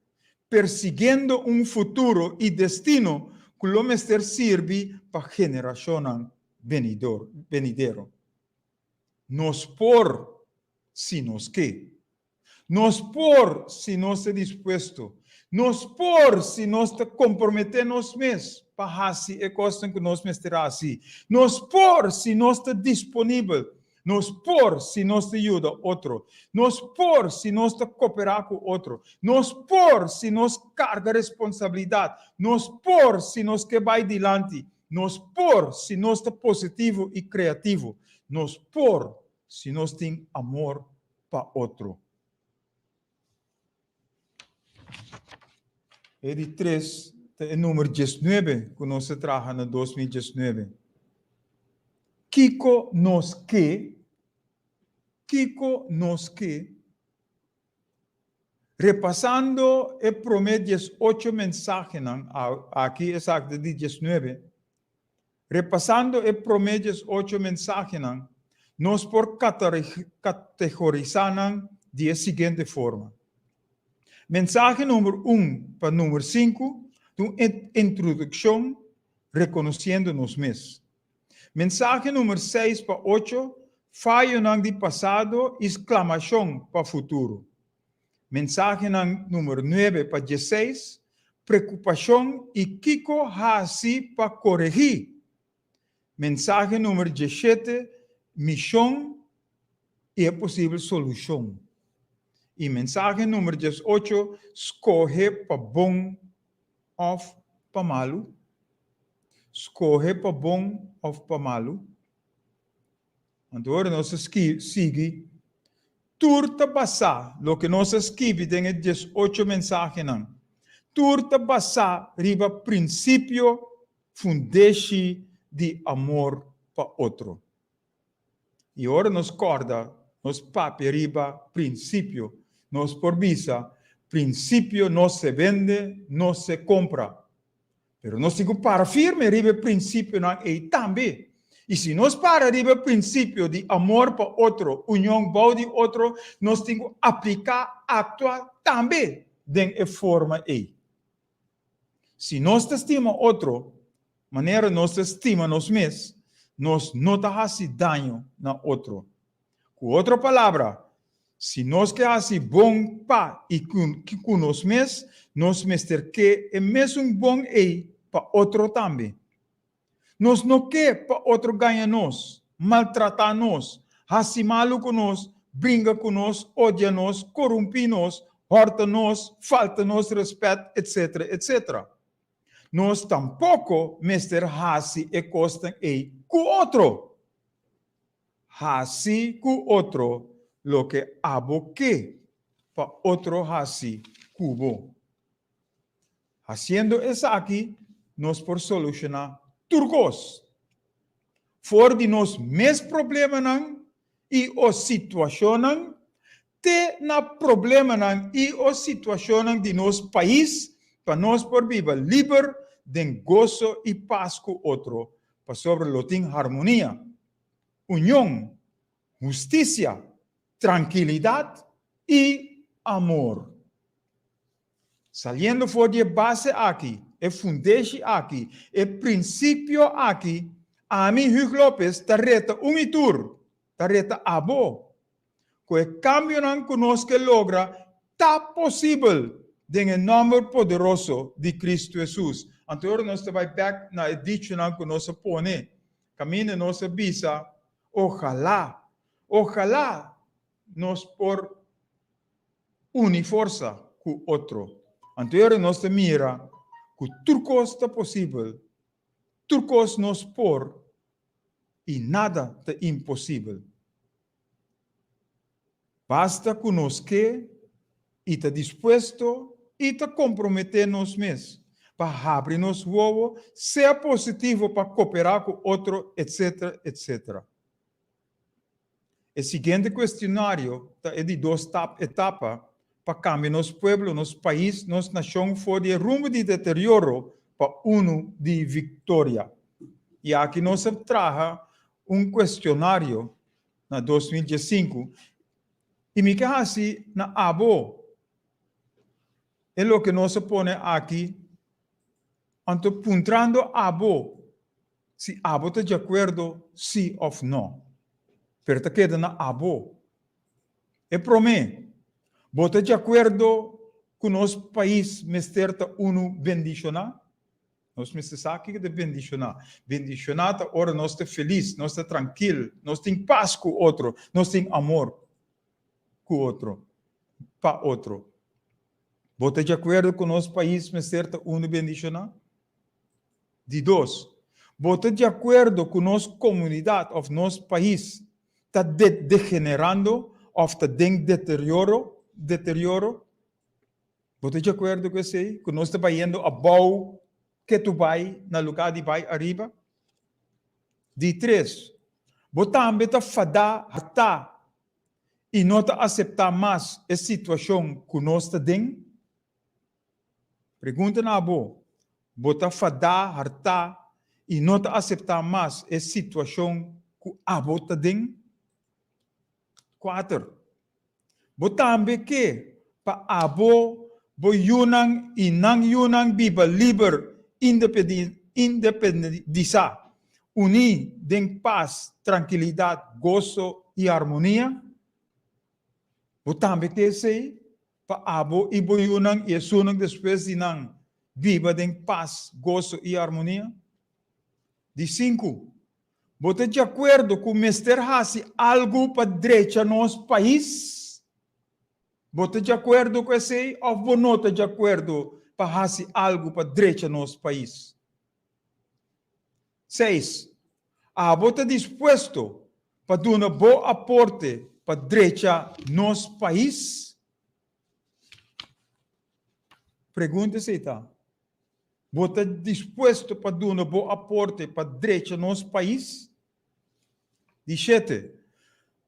persiguiendo un futuro y destino que lo mejor sirve para generación venidero. Nos por, si nos que. Nos por, si no está dispuesto. Nos por, si no está comprometemos mes para así e costa que nos mesterá así. Nos por, si no está disponible. Nos por, si no está ayuda otro. Nos por, si no está cooperar con otro. Nos por, si nos carga responsabilidad. Nos por, si nos que va adelante. Nos por, si no está positivo y creativo. Nos por, si no tem amor para otro. Ele 3, o número 19, que nós trabalhamos em 2019. Kiko nos que, repassando o promedio 18 mensajes, aqui exacto de 19, repassando o promedio 8 mensajes, nós por categorizar de seguinte forma. Mensaje número 1 para número 5, introducción, reconociendo-nos mesmos. Mensaje número 6 para 8, fallo de passado, exclamação para futuro. Mensaje número 9 para 16, preocupação e Kiko assim para corrigir. Mensaje número 17, missão e é possível solução. E mensagem número 18, escolhe para bom ou para malo. Escolhe para bom ou para malo. Agora nós sigue. Turta passar, o que nós escreve em 18 mensagens. Turta passar, riba princípio, fundeixe de amor para outro. E agora nos corda, nos papi riba princípio. Nos por visa, princípio no se vende, no se compra. Pero nós temos para firme ribe princípio e também. E se nós para ribe princípio de amor para outro, união bom de outro, nós temos que aplicar, atuar também de forma e. Se nós estima outro, maneira nós estima nós mesmos, nós não faz dano na outro. Com outra palavra, se nós que assim bom pa e com nós mesmos, nós mester que é mesmo bom e para outro também. Nós não quer para outro ganhar nós, maltratar nós, assim malo com nós, brinca com nós, odia nós, corrompe nós, horta nós, falta nós respeito, etc, etc. Nós tampouco mester assim e costa e com outro. Assim com outro. Lo que abo que para otro así cubo. Haciendo eso aquí, nos por solucionar turcos. For de nos mes problemas y o situación te na problema y o situación de nos país para nos por vivir libre de gozo y paz con otro, para sobre lo tin armonía, unión, justicia, tranquilidad y amor. Saliendo por de base aquí, el fundeixe aquí, el principio aquí, a mí Hugo López ta reta unitur, ta reta abo. Que el cambio que nos que logra, ta posible en el nombre poderoso de Cristo Jesús. Anterior nos vai back na dicho que nos pone, camino nos visa, ojalá Ojalá nos por unir força com outro. Então, nós mira que tudo coisa é possível. Tudo coisa nos por e nada é impossível. Basta que nos que e está disposto e está comprometer nos mesmos para abrir nos ovo, ser positivo para cooperar com outro, etc, etc. O seguinte questionário é de 2 etapas para cambiar nosso povo, nosso país, nossa nação, for de rumo de deterioro para de vitória. E aqui nós traga questionário na 2015 e me quer assim na abo. É o que nós põe aqui. Então, puntrando abo, se abo está de acordo, sim ou não. Pero te queda na abo. É para mim. Bota de acordo com o nosso país, mesterta bendicionar. Nós me sabe que de bendicionar. Bendicionar, ora nós estamos felizes, nós estamos tranquilos, nós temos paz com o outro, nós temos amor com o outro, para outro. Bota de acordo com o nosso país, mesterta bendicionar. De 2. Bota de acordo com a nossa comunidade, ou nosso país, está degenerando, ou está em deterioro. Bota de acordo com isso aí? Que nós estamos indo a bom que tu vai na lugar de vai arriba. De 3. Bota também está fadar, hartar, e não está aceitar mais a situação que nós estamos dentro. Pergunta na boa. Bota fadar, hartar, e não está aceitar mais a situação que a bota dentro. 4. Bota também que para abo bo yunang e nang yunang biba liber independizar, unir den paz, tranquilidade, gozo e harmonia. Bota também que sei para abo e bo yunang e sunang depois de nang viva den paz, gozo e harmonia. De 5. Bota de acordo com o Mr. Hassi algo para direita no nosso país? Bota de acordo com isso aí? Ou não está de acordo para Hassi algo para direita no nosso país? 6. Bota disposto para dar um bom aporte para direita no nosso país? Pergunta-se, tá? Bota disposto para dar um bom aporte para direita no nosso país? 7.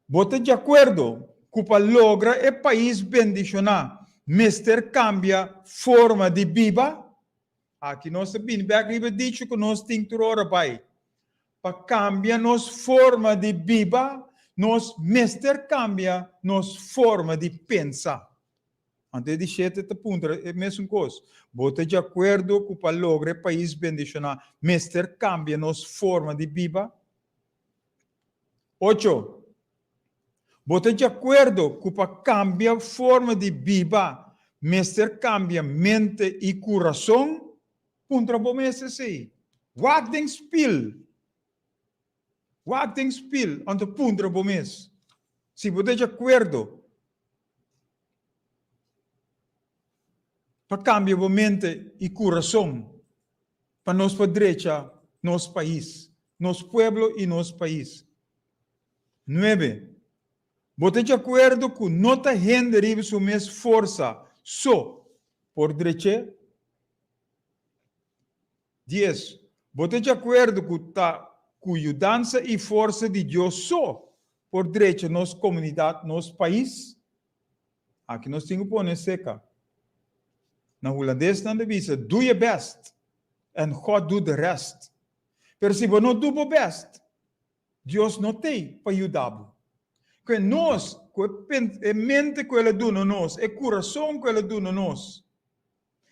Bota de acordo que para lograr o país bendicionar, mister cambia forma de vida. Aqui nós temos dicho que nós temos que orar para cambiar nossa forma de vida, nós mister cambia nossa forma de pensar. Antes de 7 ponto, é a mesma coisa. Bota de acordo que para lograr o país bendicionar, mister cambia nossa forma de vida. 8. Bota de acordo que para cambiar forma de vida, mister cambia mente e coração, contra bom mês assim. Wat den spil, ante contra bom mês. Se bota de acordo para cambiar mente e coração, para nós para direita, nosso país, nosso povo e nosso país. 9. Bota de acordo que não está rendendo sua mesma força só por direita. 10. Bota de acordo que está com ajudança e força de Deus só por direita nossa comunidade, nosso país. Aqui nós temos que pôr seca. Na holandês não diz, do your best and God do the rest. Mas se você não do o best, Deus não tem para ajudar. Que nós, a mente que ele dá nós, o coração que ele dá nós,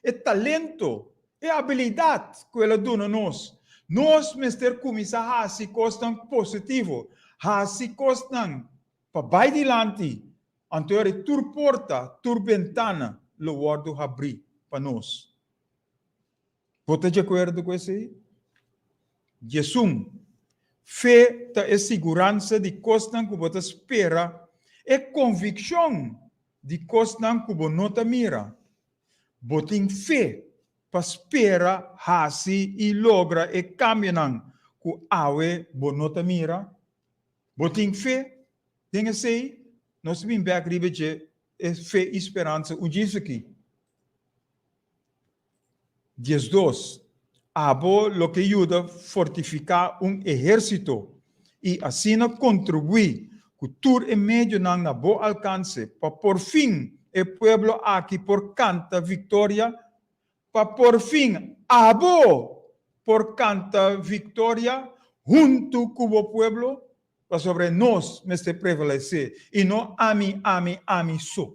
o talento, a habilidade que ele dá nós, nós, mister, começar a se costar positivo, a se costar para vai adiante, então a tua porta, tua ventana, o guardo abrir para nós. Você de acordo com isso aí? Jesus Fé é segurança de coisas que você espera. É convicção de coisas que você não mira. Você tem fé para esperar, hasi e logra e caminhar com awe você não mira. Você tem fé. Tem que ser, nós vimos bem aqui, é fé e esperança. O diz aqui. 12. Abo lo que ajuda a fortificar exército e assim contribuir com tudo em meio na bom alcance para por fim o pueblo aqui por canta vitória, para por fim abo por canta vitória junto com o pueblo para sobre nós neste prevalecer e não ami só.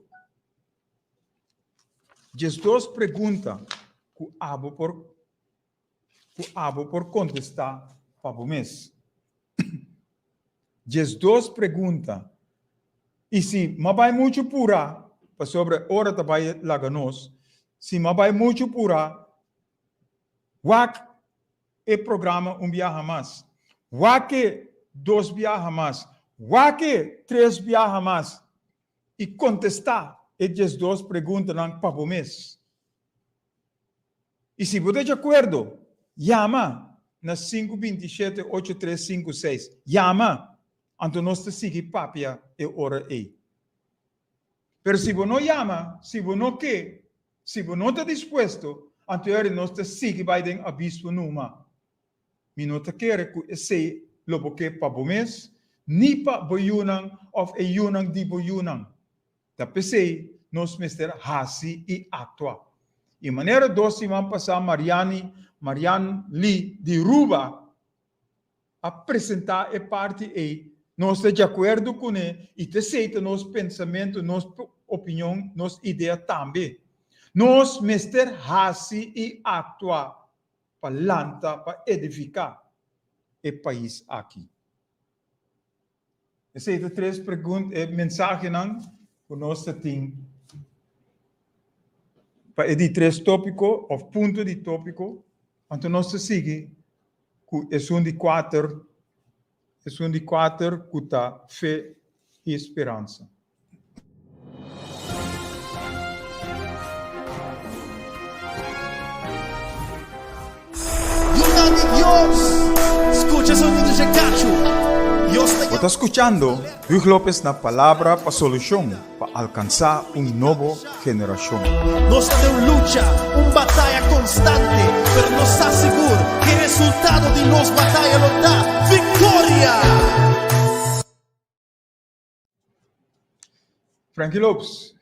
12 pergunta que abo por contestar para o mês. 12 perguntas. E se me vai muito pura, para sobre hora de vai lá nós, se me vai muito pura, wak e programa viaje mais, wak 2 viajes mais, wak 3 viajes mais, e contestar essas 2 perguntas para o mês. E se você de acordo, llama na 527-8356. Llama. Então nós seguimos papia e hora aí. Mas se você não llama, se você não quer, se você não está disposto, então nós seguimos vai ter aviso numa. Me não quer que esse lo que para o mês, nem para boiunang ou yunang di boiunang. Tapi sei, nós mister hasi e atua. E maneira doce vamos passar Mariane Lee de Ruba a apresentar a parte aí. Nós estamos de acordo com ele e te aceita nosso pensamento, nossa opinião, nossa ideia também. Nós mister hasi e atua para lança, para edificar o país aqui. Essas são 3 perguntas, mensagens que nós temos. Para editar 3 tópicos, ou pontos de tópico, então nós seguimos com de 4 que está fé e esperança. Ayuda de Dios. Escucha esse ouvido de cacho. Dios te Você está escutando Hugo Lopes na palavra para solução, para alcançar nova geração. Nós temos luta, batalha constante, mas nos está seguro que o resultado de nossa batalha nos dá vitória. Frankie Lopes,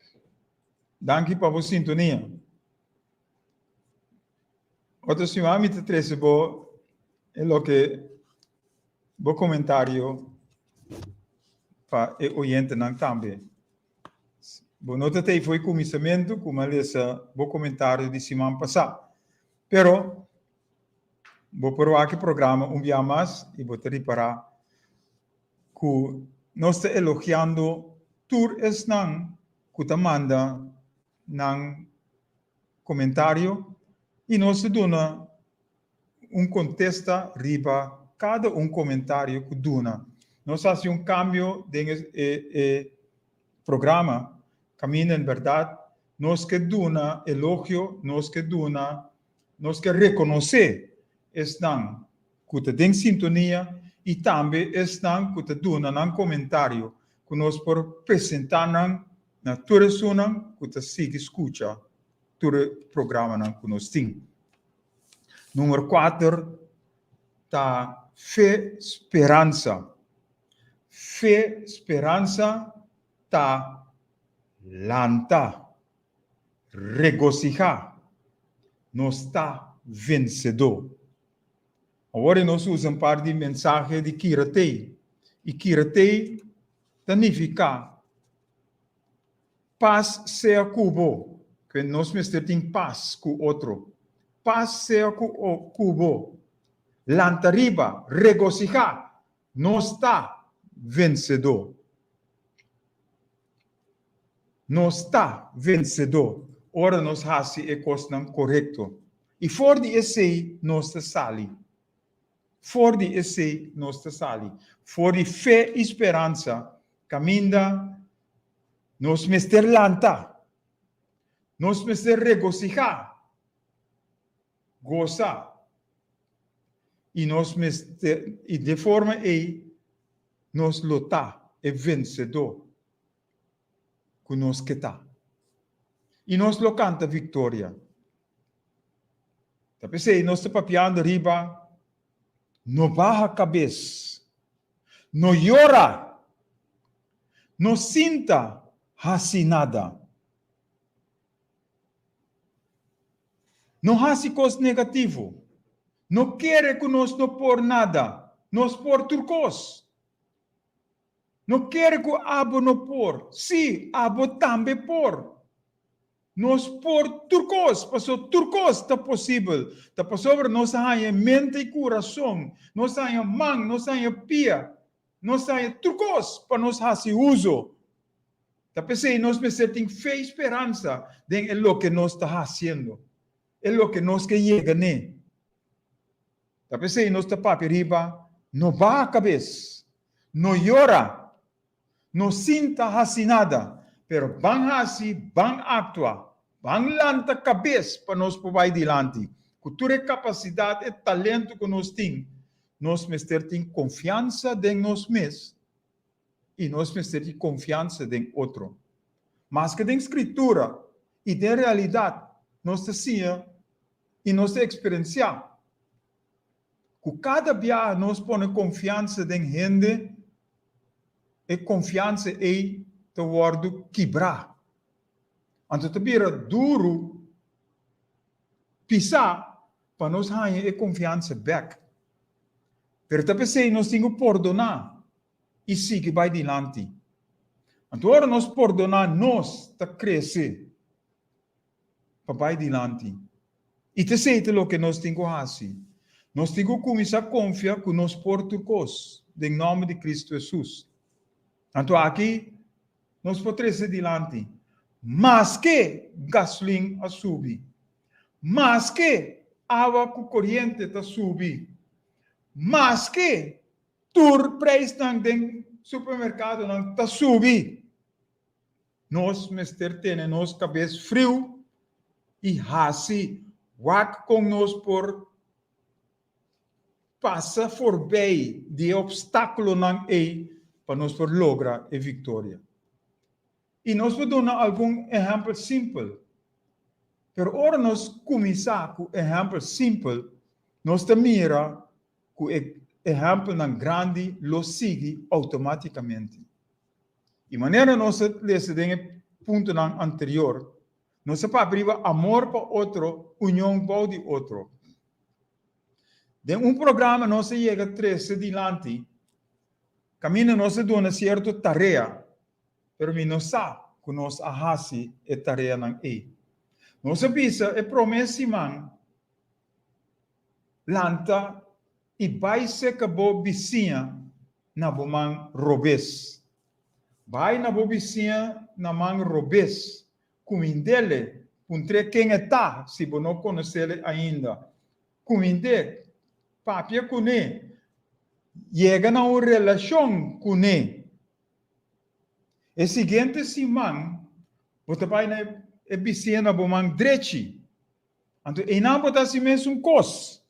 danke para a sintonia. Outro senhor me trouxe é o que o comentário para o oyente também. Bom, nota foi começamento, como essa o comentário de semana passada. Pero vou provar que programa dia mais e vou te reparar que nós estamos elogiando tudo isso que te manda nang comentário e nós damos contesta riba cada comentário que dona. Nós fazemos cambio de programa, caminho em verdade, nós que dona elogio, nós que reconhecer estão que te tem sintonia e também estão que te dona comentário que nós por apresentar na tua zona que te siga escuta todo programa que nós temos. Número 4 tá fé, esperança. Fé, esperança tá lanta, regocijar, nós está vencedor. Agora nós usamos parte de mensagem de Kiratei. E Kiratei significa paz seja cubo, que nós temos paz com o outro. Paz seja cubo. Lantariba, regocijar, nós está vencedor. Nós está vencedor. Ora nós fazemos a coisa correta. E fora de esse, nós está sali. For die esse nós te sali. For die fé e esperança, caminda, nós mester lanta. Nós mester regocijar. Gozar. E nós mester, e de forma aí, nós lutar e vencedor. Que nós que tá. E nós lo canta vitória. Tapi sei, nós te papiando riba, no baja a cabeça, no llora, no sinta hasi nada. Não hasi coisa negativo. Não quer que nós não por nada. Nós por turcos. Não quer que abo não por. Sim, abo também por. Nós por turcos. Passou turcos está possível. Está possível nós tenha mente e coração. Nós tenha mão, nós tenha pia. Nós tenha turcos para nós fazer uso. Está pensando, nós precisamos fé e esperança em lo que nós está fazendo. É lo que nós que chega, né? Tá pensando, nós está para riba, não baixa a cabeça, não llora, não sinta assim nada, pero van assim, van actuar, van lanta a cabeça para nós por aí adiante. Com toda a capacidade e talento que nós temos, nós precisamos ter confiança em nós mesmos e nós precisamos ter confiança em outro. Mas que tem escritura e tem realidade, nós temos e nós experienciar. Com cada dia nós põe confiança em gente e confiança em te word quebrar. Então te vira duro pisar para nós ganhar confiança back. Pero te pensei nós temos que perdonar e seguir vai adiante. Então agora nós perdonar nós te crescer para vai adiante. E te sei o que nós temos que fazer. Nós temos que começar a confiar que nós portugueses, em nome de Cristo Jesus. Então aqui, nós podemos ir adiante. Mas que gasolina a subir. Mas que água com corrente a subir. Mas que tur preço no supermercado a subir. Nós, mister, temos nossa cabeça frio e assim, wak com nós por passa por bem de obstáculo não é para nós por lograr a vitória. E nós vamos dar algum exemplo simples. Pero ora nós começar com exemplo simples, nós te mira com exemplo não grande, lo sigue automaticamente. E maneira nós lemos no ponto anterior, nós se para abrir amor para outro, união para o outro. De programa nós chega a 13 adiante, caminho nós dona certa tarefa, pero não sabe que nós ahasi a tarefa não é. Nós pensa é promessa man, lanta e vai ser que bo vizinha na bo man robes. Vai na bo vizinha na man robes, comindele, puntre quem está, se bo não conhecer ainda. Comindele papia com ele, chega na uma relação com ele. E seguinte semana, você vai na piscina do man direito. Então, e não pode ser mesmo coisa.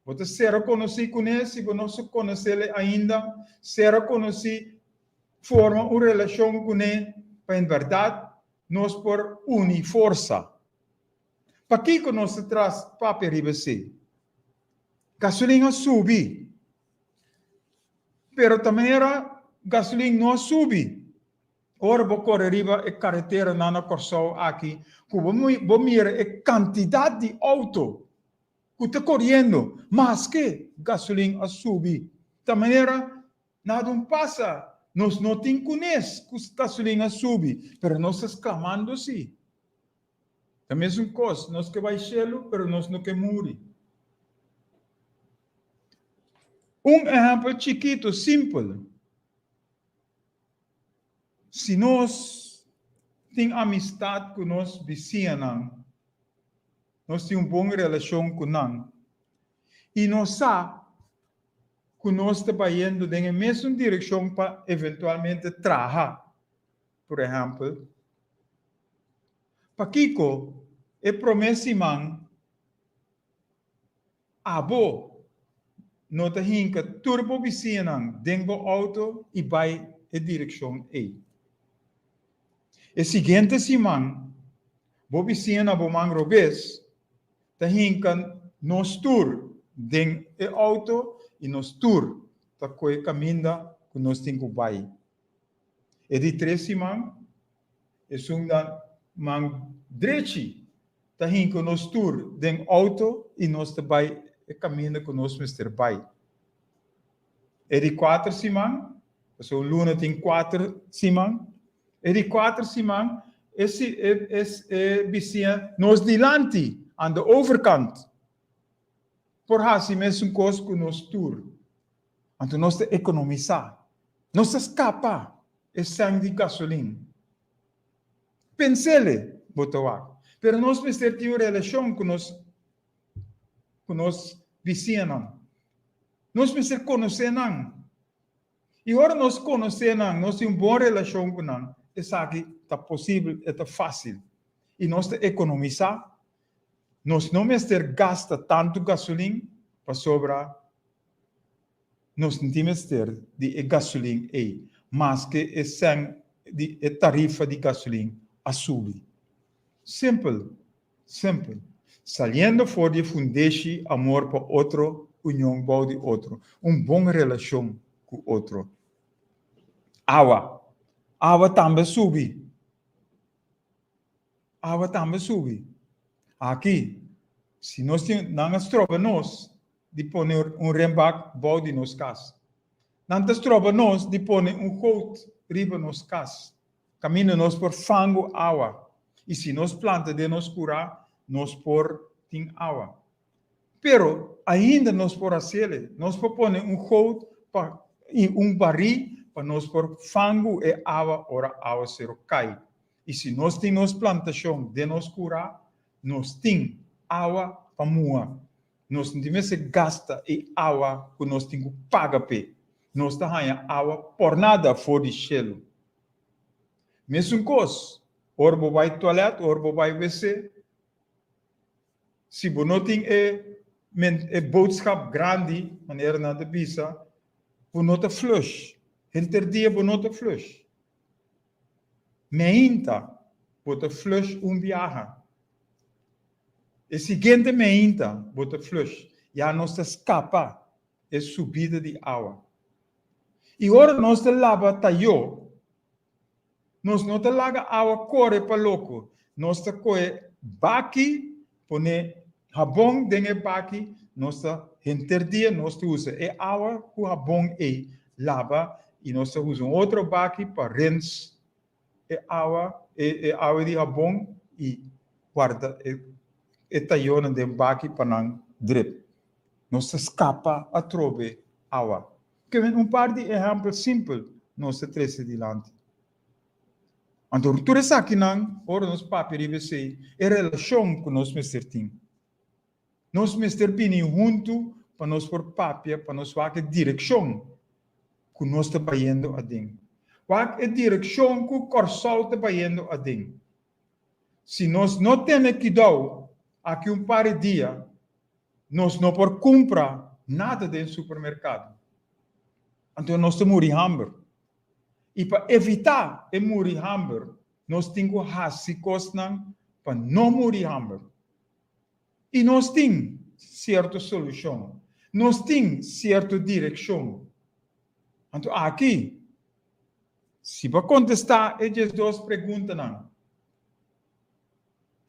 Você será conhecido com ele, se você não conhece ele ainda, será conhecido, forma uma relação com ele, para em verdade, nós por unir força. Para que nós traz papel riba se? Gasolina subi. Pero também era gasolina não subi. Ora vou correr riba a carretera na Corsol aqui, que vou mirar a quantidade de auto que está correndo, mas que gasolina a subi. Também era nada passa. Nós não temos conhece que gasolina subi, pero nós exclamando sim. A mesma coisa, nós que vai chelo, pero nós não que morrer. Exemplo chiquito, simples. Se nós temos amistade com nós vizinhos, nós temos uma boa relação com nós, e nós sabemos que nós estamos indo em a mesma direção para eventualmente trabalhar. Por exemplo, para Kiko, é promessa man, abo, nota hinka, turbo bicinan, dentro do auto e vai em direção A. E seguinte semana, bo bicina bo mangrobes, ta hinka nos tour dentro do auto e nos tour ta coi caminda que nós temos que vai. E de 3 semanas, e sunda man drechi, ta hinka nos tour dentro do auto e nós ta vai e caminda que nós mister vai. E de 4 semanas, so luna tem 4 semanas, e de 4 semanas, esse bicina nos dilante, aan de overkant. Por hasi mesmo coisa que nós tour. Então nós te economizar. Nós te escapa esse sangue de gasolina. Pensele, botoak. Pero nós precisamos ter uma relação com nós vizinhos. Nós precisamos conhecer não. E agora nós conhecemos não, nós temos uma boa relação com não. Isso aqui está possível, está fácil. E nós te economizar. Nós não precisamos gastar tanto gasolina para sobrar. Nós não temos que ter de gasolina aí, mas que a tarifa de gasolina a subir. Simples, simples. Saliendo fora de fundeshi amor para outro, união para de outro. Uma boa relação com outro. Água também sube. Água também sube. Aqui, se nós não trobamos de pôr rembac bom de nos casa. Não trobamos de pôr coat riba nos casa. Caminho nós por fango água. E se nós planta de nos curar, nós por tem água. Pero ainda nós por fazer, nós por pôr coat e barril para nós por fango e água, ora água ser cai. E se nós temos plantação de nos curar, nós temos água para moer. Nós não temos que gastar e água que nós temos que pagar. Nós temos água por nada fora de chelo. Mesmo coisa, orbo vai toalete, orbo vai WC. Se você não tem boodschap grande, maneira na bisa, você não te flush. Dia você não te flush. Meinta, você flush viagem. E seguinte meinta, bota flush, já nós escapa a subida de água. E agora nós lava taio, nós não te laga água corre para louco, nós te coe baki, põe jabão dentro do baki, nós te interdia, nós te usa e água com jabão e lava e nós te usa outro baki para rinse e água de jabão e guarda e taiona de baki para drip. Nós escapa a trobe água. Que par de exemplos simples nós temos adiante. Então, tudo isso aqui não, ora nós papel IBC, é relação que nós temos. Nós temos junto para nós por papel, para nós fazer direção que nós estamos indo a dentro. Qual é a direção que o corsal está indo a dentro? Se nós não temos que dar aqui par de dias, nós não podemos comprar nada dentro do supermercado. Então, nós temos que morrer. E para evitar morrer, nós temos que fazer coisas para não morrer. E nós temos certa solução. Nós temos certa direção. Então, aqui, se para contestar essas duas perguntas,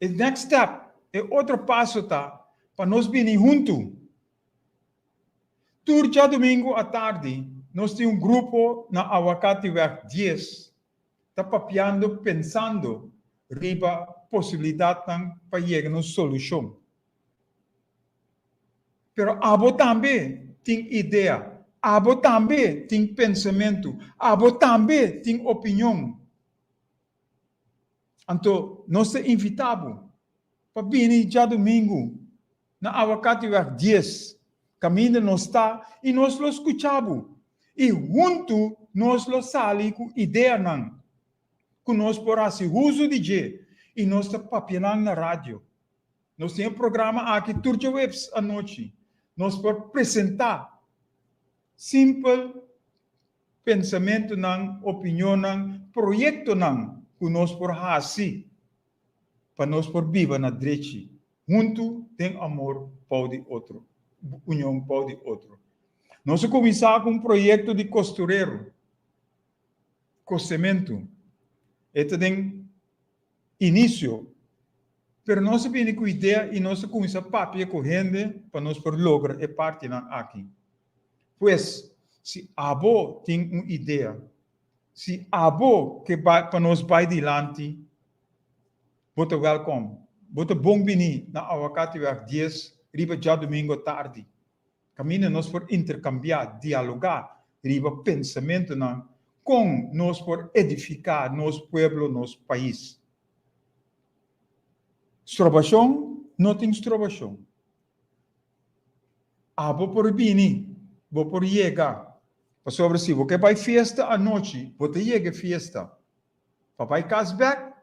o next step é outro passo para nós vir juntos. Dia domingo à tarde, nós temos grupo na Aguacate Weg 10. Está papiando, pensando, riba possibilidade para chegar a uma solução. Pero abo também tem ideia, abo também tem pensamento, abo também tem opinião. Então, nós invitamos para vir dia domingo na Aguacate Weg 10. Camina não está e nós lo escuchamos. E junto nós lo sali com ideia não. Que nós por assim uso de je e nós está papiando na rádio. Nós temos um programa aqui turja webs à noite. Nós por apresentar simples pensamento não, opinião não, projeto não, que nós por assim para nós por viver na direita. Junto tem amor para o outro. União para o outro. Nós começamos com um projeto de costureiro. Costamento. Este tem início. Mas nós temos com ideia e nós começamos a papel correndo para nós por lograr a parte aqui. Pois, se abo tem uma ideia, se abo que para nós vai adiante, bota welcome. Bota bom bini na awakati weg 10, riba já domingo tarde. Camina nós por intercambiar, dialogar, riba pensamento não, com nós por edificar nosso pueblo, nosso país. Estrobação, não tem estrobação. Abo por bini, vou por chegar. Para sobre si, porque vai festa à noite, vou te chegar festa. Papai casback,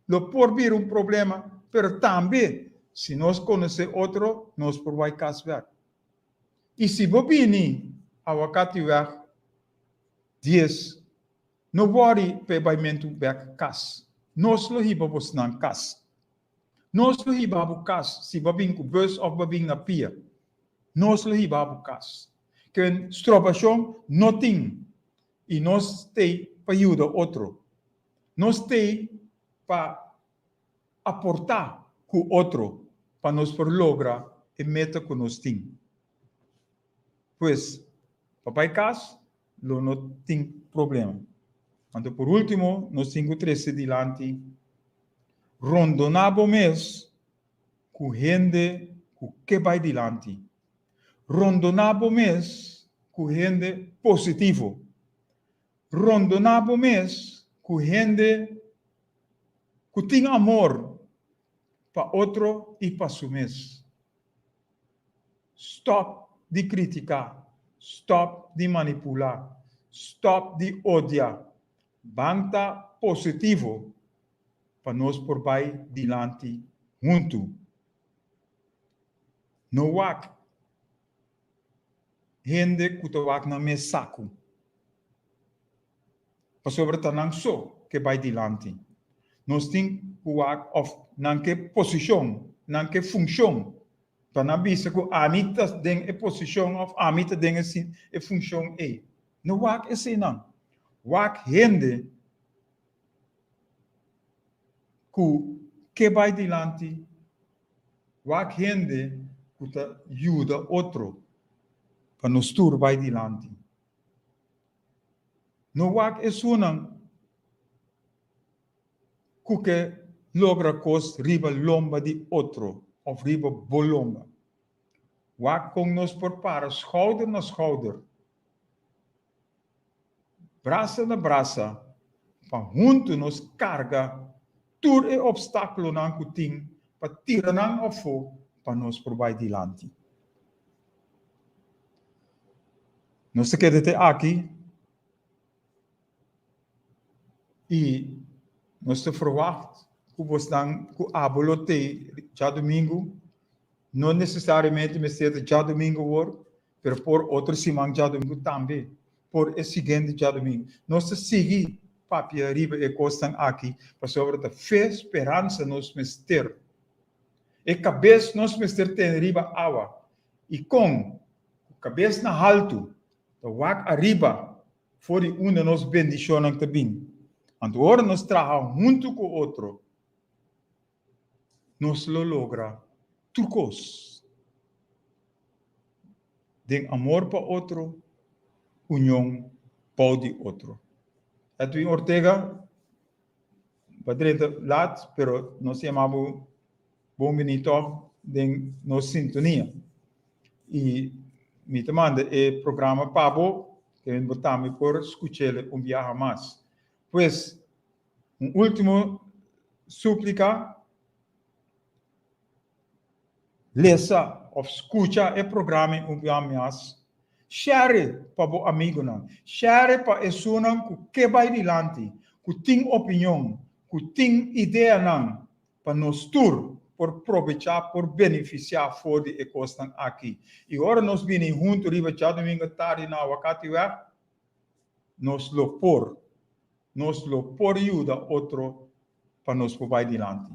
lo por vir um problema. Pero também, se nós conhecemos outro, nós por vai casar. E se bobini, a wakati weg 10, não worry pe vai mentu back cas. Nós lo hibabos nan cas. Nós lo hibabu cas, se babin ku bus of babin na pia. Nós lo hibabu cas. Que estrobação não tem. E nós tem para ajudar outro. Nós tem para aportar com o outro para nós por lograr a meta que nós temos. Pois, papai cas, não tem problema. Então, por último, nós temos 13 adiante, rondonabo mês, com gente que vai adiante. Rondonabo mês, com gente positivo. Rondonabo mês, com gente que tem amor para outro e para si mesmo. Stop de criticar. Stop de manipular. Stop de odiar. Banta positivo para nós por vai dilante junto. No wak. Gente que te wak na me saco. Para sobre tanang so que vai dilante. Nós temos que wak of nanke posição, nanke função. Para não bisa que a mita tem a posição of a mita tem a função e. No wak é assim não. Wak gente que vai dilante. Wak gente que te ajuda outro para nos tur vai dilante. No wak é assim não. Que logra cos riba lomba de outro, of riba bolomba. Wak com nos prepara, schouder na schouder, braça na braça, para junto nos carga, tur e obstáculo na cutim, para tirar na ofo, para nos provar dilante. Nós queremos aqui, e nós te verwacht que você dan que abolote já domingo, não necessariamente me ser já domingo or, mas por outro semana já domingo também, por o seguinte já domingo. Nós te seguir papi arriba e costan aqui, para sobre a fé, esperança nós mester. E cabeça nós mester tem arriba água. E com cabeça na alto, o wak arriba, for uma nos bendicionam também. Agora nós trabalhamos junto com o outro. Nós lo logra turcos. De amor para outro, união para o outro. Edwin Ortega, padrente laat, pero nós chamamos bom bonito de nossa sintonia. E me manda o programa Pabo, que botamos por escutar viaje mais. Pues, último súplica, lesa of escucha o programa um mais. Share para o amigo não. Share para a pessoa que vai adiante, que tem opinião, que tem ideia não, para nós tour por aproveitar, por beneficiar for de ecosistema aqui. E agora nós vimos juntos, riba já domingo tarde na wakati nós lo por ajuda outro para nós vai adiante.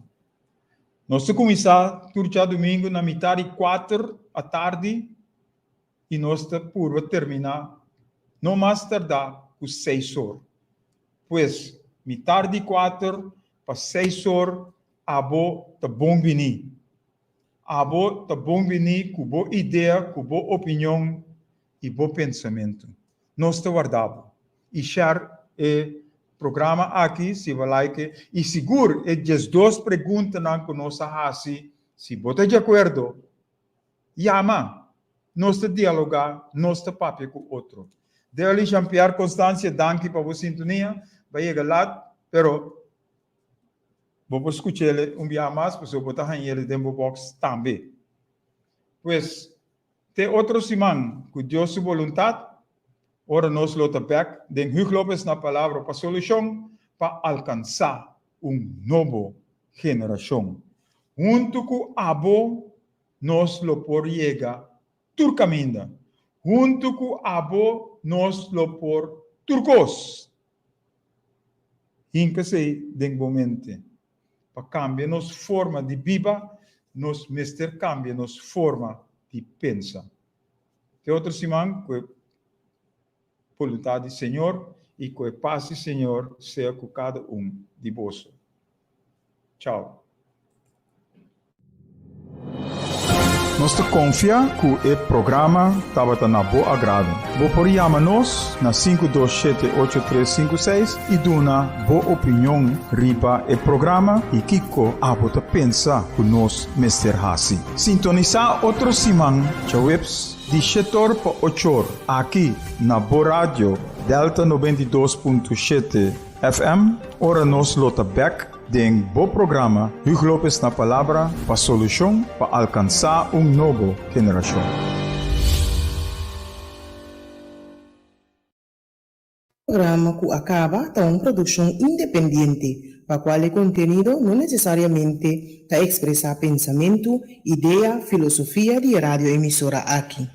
Nós começar já domingo na metade 4 da tarde e nós por terminar não mais tardar com 6 horas. Pois, metade 4 para 6 horas, abo tá bom venir. Abo tá bom venir com boa ideia, com boa opinião e bom pensamento. Nós te guardamos. E share o programa aqui, se vai like, e seguro, é 2 perguntas que nós fazemos, se você de acordo, chama, nós te dialogar, nós te papo com outro. Dele, Jean-Pierre Constância, danke para a sintonia, vai chegar lá, pero vou escutar ele dia mais, porque eu vou estar ele dentro do box também. Pois, tem outro semana, com Deus vontade, ora nós lota back, den Hugo Lopes na palavra para solução, para alcançar novo geração. Junto com abo, nós lo por llegar turcaminda. Junto com abo, nós lo por turcos. Inclusive, den momento. Para cambiar nossa forma de viver, nos mester cambia nossa forma de pensar. Que outra semana, com a vontade do Senhor e com a paz do Senhor, seja com cada de vós. Tchau. Nós confia que o programa estava na boa agrado. Vou por chamar-nos na 527-8356 e dar boa opinião riba o programa e Kiko abota pensa que nós mester hasi. Sintonizar outro semana, webs de 7 para 8 aqui na Boa Rádio Delta 92.7 FM. Ora nos lota back den bom programa Hugo Lopes na palavra para solução para alcançar novo geração. Programa que acaba de uma produção independente, para qual o conteúdo não necessariamente está expressar pensamento, ideia, filosofia de radioemissora aqui.